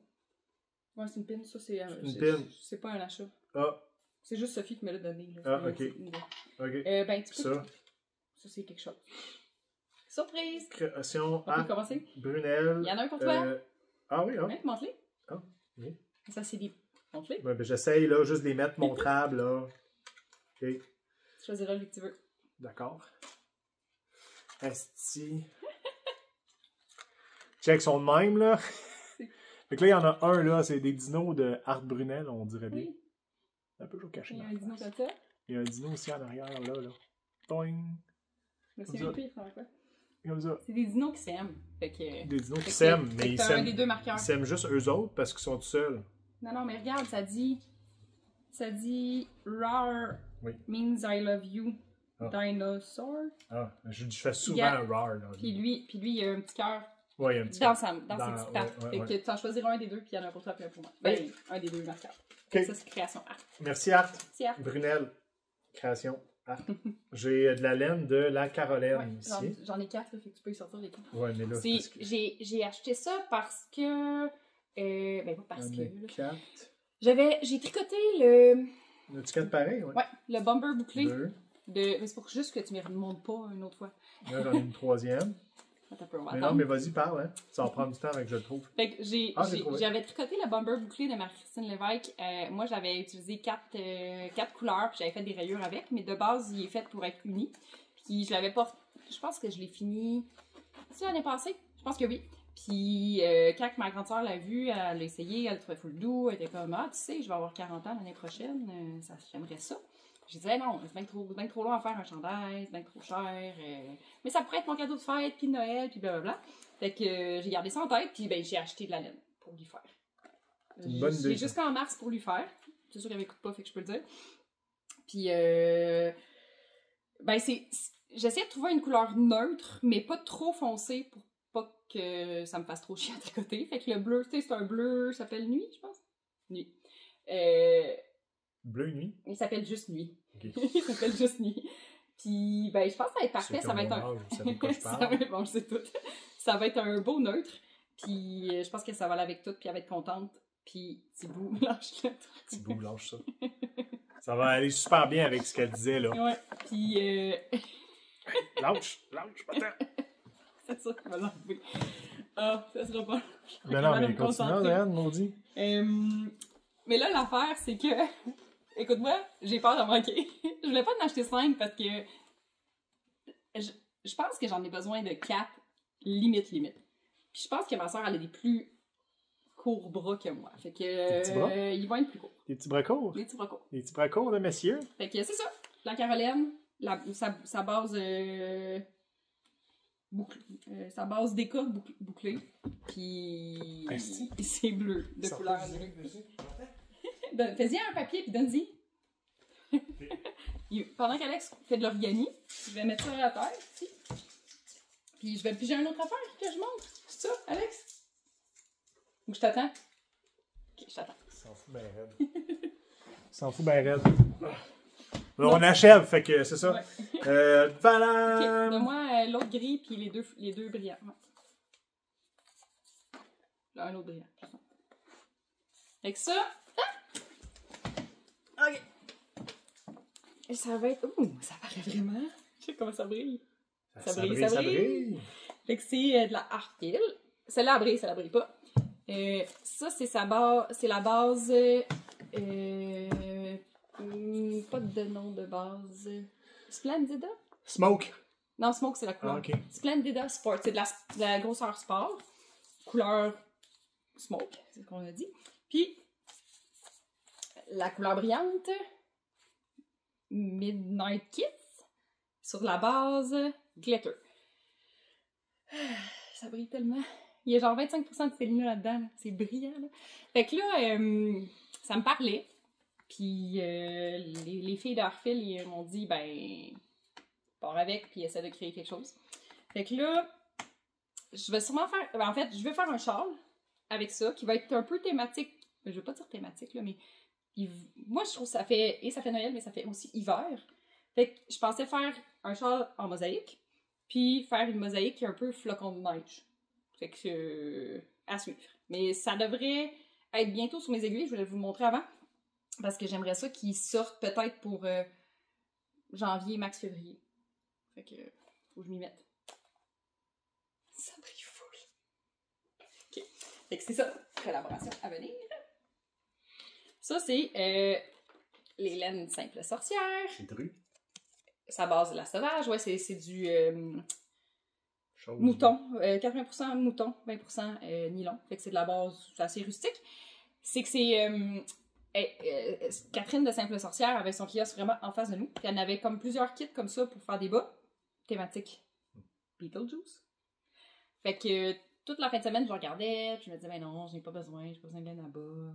Ouais, c'est une pin. Ça, c'est une pin. C'est pas un achat. Ah. C'est juste Sophie qui me l'a donné. Là. Ah, ok. Ben, tu peux... Ça, c'est quelque chose. Surprise! Création On peut commencer? Brunel. Il y en a un pour toi. Ah oui, hein? Ouais, montre-les. Ah, oui. Ça, c'est des... Montre-les. Ben, j'essaye, là, juste de les mettre montrables, là. OK. Tu choisiras lui que tu veux. D'accord. Esti. Check, sont de même, là. Fait que là, il y en a un, là, c'est des dinos de Art Brunel, on dirait bien. Oui. Un peu toujours caché. Il y a un dino comme ça. Il y a un dino aussi en arrière, là. Toing. Mais c'est un peu, il quoi? Comme ça. C'est des dinos qui s'aiment. Fait que... Des dinos qui s'aiment, mais ils s'aiment. un des deux marqueurs. Ils s'aiment juste eux autres parce qu'ils sont tout seuls. Non, mais regarde, ça dit rare means I love you. Dinosaur. Ah, je fais souvent un rare. Là. Puis lui, il a un petit cœur. Ouais, un petit dans ses petites pattes. Ouais, fait que tu en choisiras un des deux, puis il y en a un pour toi, puis un pour moi. Ben, un des deux marqueurs. Okay. Ça, c'est création Art. Merci Art. Merci Art. Brunel, création Art. J'ai de la laine de la Caroline ici. J'en ai 4, là, fait que tu peux y sortir les 4. Ouais, mais là, c'est que... J'ai acheté ça parce que... ben, pas parce que... 4. J'ai tricoté le... Le petit 4 pareil, ouais. Ouais, le bomber bouclé. 2. Mais c'est pour juste que tu ne me remontes pas une autre fois. Là, j'en ai une troisième. Mais non, mais vas-y, parle, hein. Ça va prendre du temps avec que je le trouve. Fait que j'avais tricoté le bomber bouclé de Marie-Christine Lévesque. Moi, j'avais utilisé 4 couleurs, puis j'avais fait des rayures avec, mais de base, il est fait pour être uni. Puis je l'avais pas... Je pense que je l'ai fini... C'est l'année passée? Je pense que oui. Puis quand ma grande sœur l'a vu, elle l'a essayé, elle le trouvait full doux, elle était comme « Ah, tu sais, je vais avoir 40 ans l'année prochaine, j'aimerais ça. » J'ai dit non, c'est bien trop long à faire un chandail, c'est bien trop cher. Mais ça pourrait être mon cadeau de fête, puis de Noël, puis blablabla. Fait que j'ai gardé ça en tête, puis ben, j'ai acheté de la laine pour lui faire. J'ai jusqu'en mars pour lui faire. C'est sûr qu'elle m'écoute pas, fait que je peux le dire. Puis, ben, j'essaie de trouver une couleur neutre, mais pas trop foncée pour pas que ça me fasse trop chier à tricoter. Fait que le bleu, tu sais, c'est un bleu, ça s'appelle Nuit, je pense. Nuit. Bleu nuit? Il s'appelle juste Nuit. Okay. Il s'appelle juste Nuit. Puis, ben, je pense que ça va être parfait. Ça va être un... Vous savez de quoi je parle. Bon, je sais tout. Ça va être un beau neutre. Puis, je pense que ça va aller avec tout. Puis, elle va être contente. Puis, Thibaut, lâche le truc. Thibaut, lâche ça. Ça va aller super bien avec ce qu'elle disait, là. Ouais. Puis, lâche, attends. C'est ça qu'il va l'enlever. Ah, ça sera pas... Mais non, mais continue, Anne, maudit. Mais là, l'affaire, c'est que... Écoute-moi, j'ai peur de manquer. Je voulais pas en acheter 5 parce que... Je pense que j'en ai besoin de 4, limite. Puis je pense que ma soeur, elle a des plus courts bras que moi. Fait que... ils vont être plus courts. Des petits bras courts? Des petits bras courts. Des petits bras courts, là, messieurs? Fait que c'est ça. La Caroline, sa base... sa base d'éca bouclée. Puis c'est bleu de couleur. Fais-y un papier puis donne-y. Pendant qu'Alex fait de l'origami, je vais mettre ça à terre ici. Puis je vais piger une autre affaire que je montre. C'est ça, Alex? Ou je t'attends? je t'attends. S'en fout bien raide. S'en fout bien raide. On achève, fait que c'est ça. Ouais. Voilà! Ok, donne-moi l'autre gris puis les deux brillants. Ouais. Là, un autre brillant. Avec ça. Ah! Ok. Et ça va être. Ouh, ça paraît vraiment. Je sais comment ça brille. Ça brille. Fait que c'est de la Arfil. Celle-là, elle brille pas. Ça, c'est c'est la base. Pas de nom de base. Splendida? Smoke. Non, Smoke, c'est la couleur. Ah, ok. Splendida Sport, c'est de la grosseur sport. Couleur Smoke, c'est ce qu'on a dit. Puis, la couleur brillante, Midnight Kiss, sur la base Glitter. Ça brille tellement. Il y a genre 25% de Célina là-dedans. Là. C'est brillant. Là. Fait que là, ça me parlait. Puis les filles d'Arfil, ils m'ont dit, ben, pars avec, puis essaie de créer quelque chose. Fait que là, je vais sûrement faire. Ben, en fait, je vais faire un châle avec ça, qui va être un peu thématique. Je veux pas dire thématique, là, mais moi, je trouve que ça fait Noël, mais ça fait aussi hiver. Fait que je pensais faire un châle en mosaïque, puis faire une mosaïque qui est un peu flocon de neige. Fait que, à suivre. Mais ça devrait être bientôt sur mes aiguilles, je voulais vous montrer avant. Parce que j'aimerais ça qu'ils sortent peut-être pour janvier, max février. Fait que, faut que je m'y mette. Ça brille full. Ok. Fait que c'est ça, collaboration à venir. Ça, c'est les laines simples sorcières. C'est dru. Sa base de la sauvage, ouais, c'est du Chose. mouton. 80% mouton, 20% nylon. Fait que c'est de la base assez rustique. C'est que c'est... Catherine de Simple Sorcière avait son kiosque vraiment en face de nous. Puis elle avait comme plusieurs kits comme ça pour faire des bas. Thématique Beetlejuice. Fait que toute la fin de semaine, je regardais. Puis je me disais, ben non, j'ai pas besoin de laine à bas.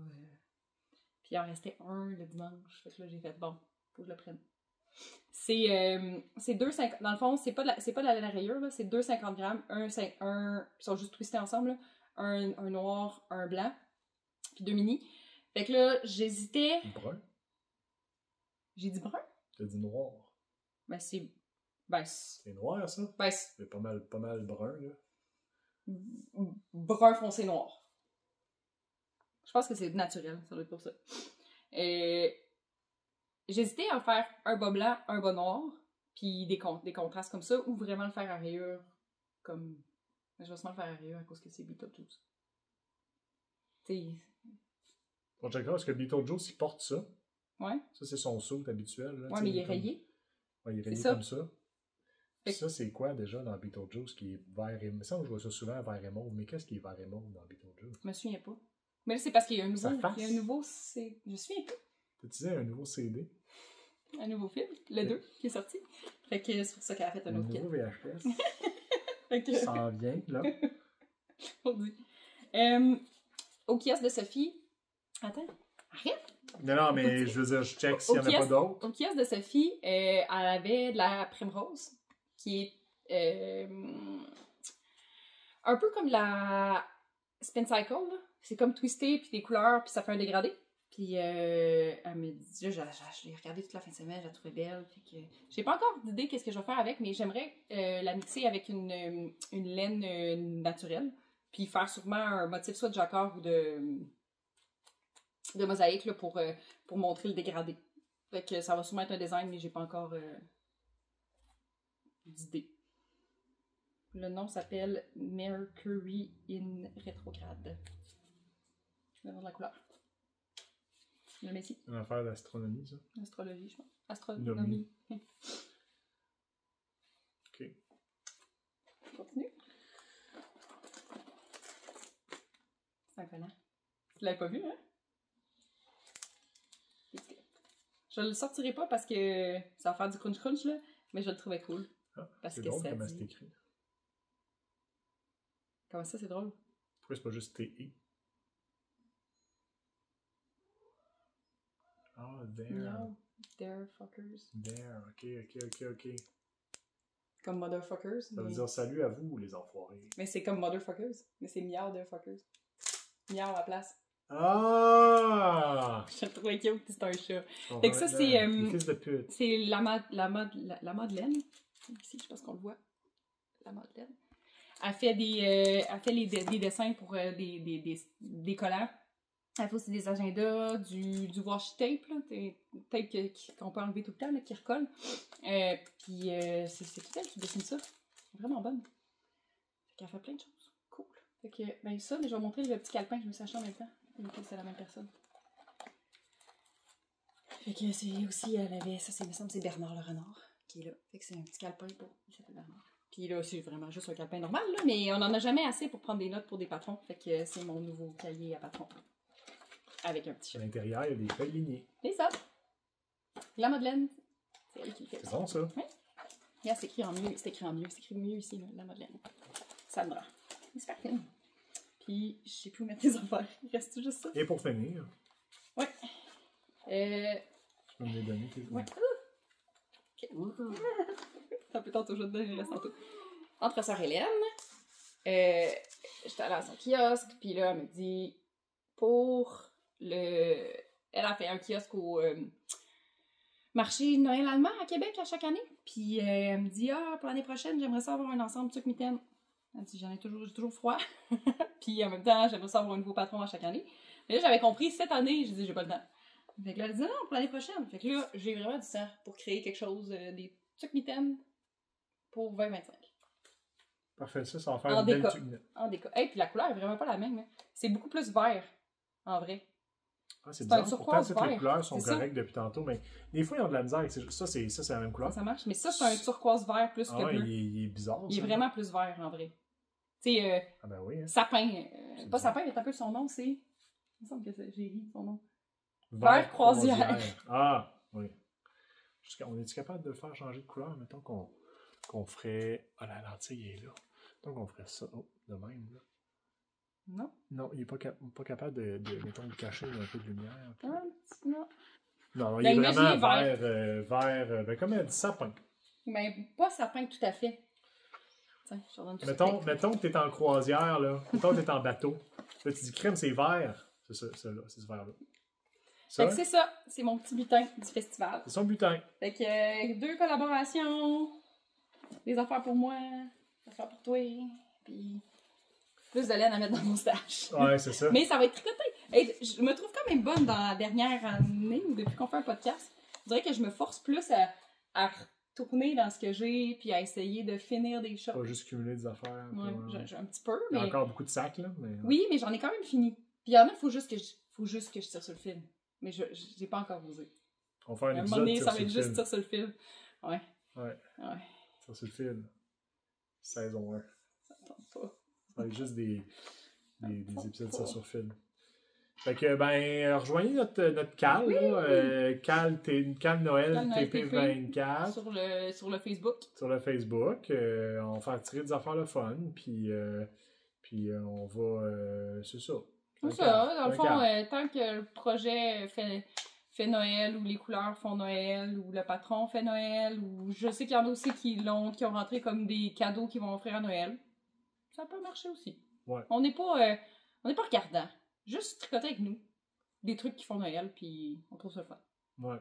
Puis il en restait un le dimanche. Fait que là, j'ai fait, bon, faut que je le prenne. C'est 2,50. Dans le fond, c'est pas de la laine à rayure, là. C'est 2,50 grammes. Ils sont juste twistés ensemble, là. Un noir, un blanc. Puis 2 mini. Fait que là, j'hésitais. Brun? J'ai dit brun? T'as dit noir. Ben, c'est noir, ça? Ben, c'est pas mal brun, là. Brun foncé noir. Je pense que c'est naturel, ça doit être pour ça. J'hésitais à faire un bas blanc, un bas noir, puis des contrastes comme ça, ou vraiment le faire à rayure, comme... Je vais sûrement le faire à rayure à cause que c'est Beetlejuice. T'sais... On checkera, est-ce que Beetlejuice, il porte ça? Ouais. Ça, c'est son saut habituel. Là, ouais, mais il est rayé. Ouais, il est rayé comme ça. Ça, c'est quoi déjà dans Beetlejuice qui est vert et... Il me semble que je vois ça souvent vert et mauve, mais qu'est-ce qui est vert et mauve dans Beetlejuice? Je me souviens pas. Mais là, c'est parce qu'il y a un nouveau... Il y a un nouveau... Je me souviens pas. T'as-tu dit un nouveau CD? Un nouveau film, le 2, qui est sorti. Fait que c'est pour ça qu'elle a fait un autre kit. Un nouveau VHS. Fait que... Ça en vient, là. On dit. Au kiosque de Sophie... Attends, arrête! Non, mais je veux dire, je check s'il n'y en a pas d'autres. Au kiosque de Sophie, elle avait de la Primrose, qui est un peu comme la Spin Cycle, là. C'est comme twisté, puis des couleurs, puis ça fait un dégradé. Puis elle me dit, là, je l'ai regardée toute la fin de semaine, je la trouvais belle. Fait que j'ai pas encore d'idée qu'est-ce que je vais faire avec, mais j'aimerais la mixer avec une laine naturelle, puis faire sûrement un motif soit de jacquard ou de mosaïque là, pour montrer le dégradé. Fait que ça va sûrement être un design, mais j'ai pas encore d'idée. Le nom s'appelle Mercury in Retrograde. Le nom de la couleur. Le métier. Une affaire d'astronomie, ça? Astrologie, je pense. Astronomie. Ok. Continue. C'est un connard. Tu l'avais pas vu, hein? Je le sortirai pas parce que ça va faire du crunch-crunch, là, mais je le trouvais cool. Ah, parce c'est que drôle ça comment dit... c'est écrit. Comment ça, c'est drôle? Pourquoi c'est pas juste T-E? Ah, there. No, there fuckers. There, ok. Comme motherfuckers. Ça veut dire salut à vous, les enfoirés. Mais c'est comme motherfuckers. Mais c'est miauderfuckers. Miau à la place. Ah! Je le trouvais cute, c'est un chat. On Fait que ça, va c'est, maintenant, les fils de pute. C'est la Madeleine. Ici, je pense qu'on le voit. La Madeleine. Elle fait elle fait des dessins pour des collants. Elle fait aussi des agendas, du washi tape, là, des tape qu'on peut enlever tout le temps, là, qui recolle. Puis c'est tout elle qui dessine ça. Elle est vraiment bonne. Fait qu'elle fait plein de choses. Cool. Fait que, ben ça, mais je vais montrer le petit calepin que je me suis acheté en même temps. C'est la même personne. Fait que c'est aussi, elle avait, ça, il me semble, c'est Bernard le renard qui est là. Fait que c'est un petit calepin pour, il s'appelle Bernard. Puis là, c'est vraiment juste un calepin normal, là, mais on en a jamais assez pour prendre des notes pour des patrons. Fait que c'est mon nouveau cahier à patron. Avec un petit À chat. l'intérieur, il y a des feuilles lignées. C'est ça. La Madeleine, c'est elle qui le fait. C'est bon, ça? Oui. Là, c'est écrit en mieux. C'est écrit en mieux. C'est écrit mieux ici, là, la Madeleine. Sandra. C'est super fine. Puis, je sais plus où mettre les affaires. Il reste juste ça. Et pour finir, Ouais. tu peux me les donner, tes Ouais. Ok. Ça peut tantôt, je vais te donner le reste tantôt. Entre sœur Hélène, j'étais allée à son kiosque, puis là, elle me dit, pour le... Elle a fait un kiosque au marché de Noël allemand à Québec à chaque année. Puis elle me dit, pour l'année prochaine, j'aimerais ça avoir un ensemble tuc-mitaine. Elle dit, j'ai toujours froid. Puis en même temps, j'aimerais ça avoir un nouveau patron à chaque année. Mais là, j'avais compris, cette année, j'ai dit, j'ai pas le temps. Fait que là, elle dit, non, pour l'année prochaine. Fait que là, j'ai vraiment du temps pour créer quelque chose, des tuc-mitaines pour 2025. Parfait, ça va faire En une belle déco. tugnette. En déco. Hey, puis la couleur est vraiment pas la même. Hein. C'est beaucoup plus vert, en vrai. Ah, C'est c'est un bizarre. Pourtant, turquoise toutes les vert. couleurs sont C'est ça. correctes depuis tantôt, mais des fois, ils ont de la misère. Ça, c'est la même couleur. Ça marche. Mais ça, c'est un turquoise vert plus Ah que ouais, bleu. il est bizarre, Il est ça. vraiment plus vert, en vrai. Tu sais, Ah ben oui, hein. sapin. C'est Pas bizarre. sapin, mais un peu son nom, c'est... Il me semble que j'ai ri son nom. Vert croisière. Ah, oui. On est-tu capable de le faire changer de couleur? Mettons qu'on ferait... Ah, la lentille est là. Donc, on ferait ça. Oh, de même, là. Non? Non, il n'est pas capable de, mettons, de cacher un peu de lumière. Puis... Non. Non, il Ben, est vraiment imaginez vert, ben, comme elle dit, sapin. Mais pas sapin tout à fait. Tiens, je te redonne tout ça. Mettons que tu es en croisière, là. Mettons que tu es en bateau. Là, tu dis crème, c'est vert. C'est ça, là, c'est ce vert-là. Fait que c'est ça. C'est mon petit butin du festival. C'est son butin. Fait que 2 collaborations, des affaires pour moi, des affaires pour toi, puis plus de laine à mettre dans mon stash. Ouais, c'est ça. Mais ça va être tricoté. Hey, je me trouve quand même bonne dans la dernière année ou depuis qu'on fait un podcast. Je dirais que je me force plus à retourner dans ce que j'ai puis à essayer de finir des choses. Pas juste cumuler des affaires. Ouais, puis, j'ai un petit peu, Il y mais... a encore beaucoup de sacs, là. Mais... Oui, mais j'en ai quand même fini. Puis il y en a, faut juste que je tire sur le fil. Mais j'ai pas encore osé. On va faire un À un moment épisode donné, sur ça va le être juste film. tire sur le fil. Ouais. Ouais. Ouais. Ça, c'est le film. Saison 1. Ça me tente pas. Ça va être juste des épisodes ça sur film. Fait que, ben, rejoignez notre Cal, Oui. là. Cal Noël Cal Noël TP24 sur le Facebook. sur le Facebook. On va faire tirer des affaires le fun, puis on va... c'est ça. C'est ça, dans le fond, tant que le projet fait Noël, ou les couleurs font Noël, ou le patron fait Noël, ou je sais qu'il y en a aussi qui ont rentré comme des cadeaux qu'ils vont offrir à Noël. Ça peut marcher aussi. Ouais. On n'est pas regardant. Juste tricoter avec nous. Des trucs qui font Noël, puis on trouve ça le fun. Ouais.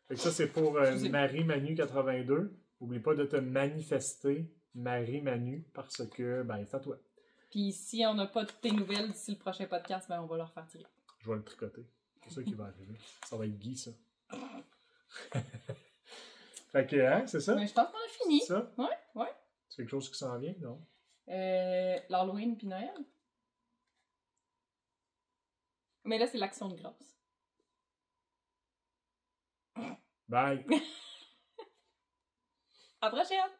Fait que ça, c'est pour Marie Manu 82. N'oublie pas de te manifester, Marie Manu, parce que, ben, c'est à toi. Puis si on n'a pas toutes tes nouvelles d'ici le prochain podcast, ben on va leur faire tirer. Je vais le tricoter. C'est ça qui va arriver. Ça va être Guy, ça. Fait que, hein, c'est ça? Mais je pense qu'on a fini. C'est ça? Ouais. C'est quelque chose qui s'en vient, non? L'Halloween puis Noël. Mais là, c'est l'Action de grâce. Bye! À la prochaine!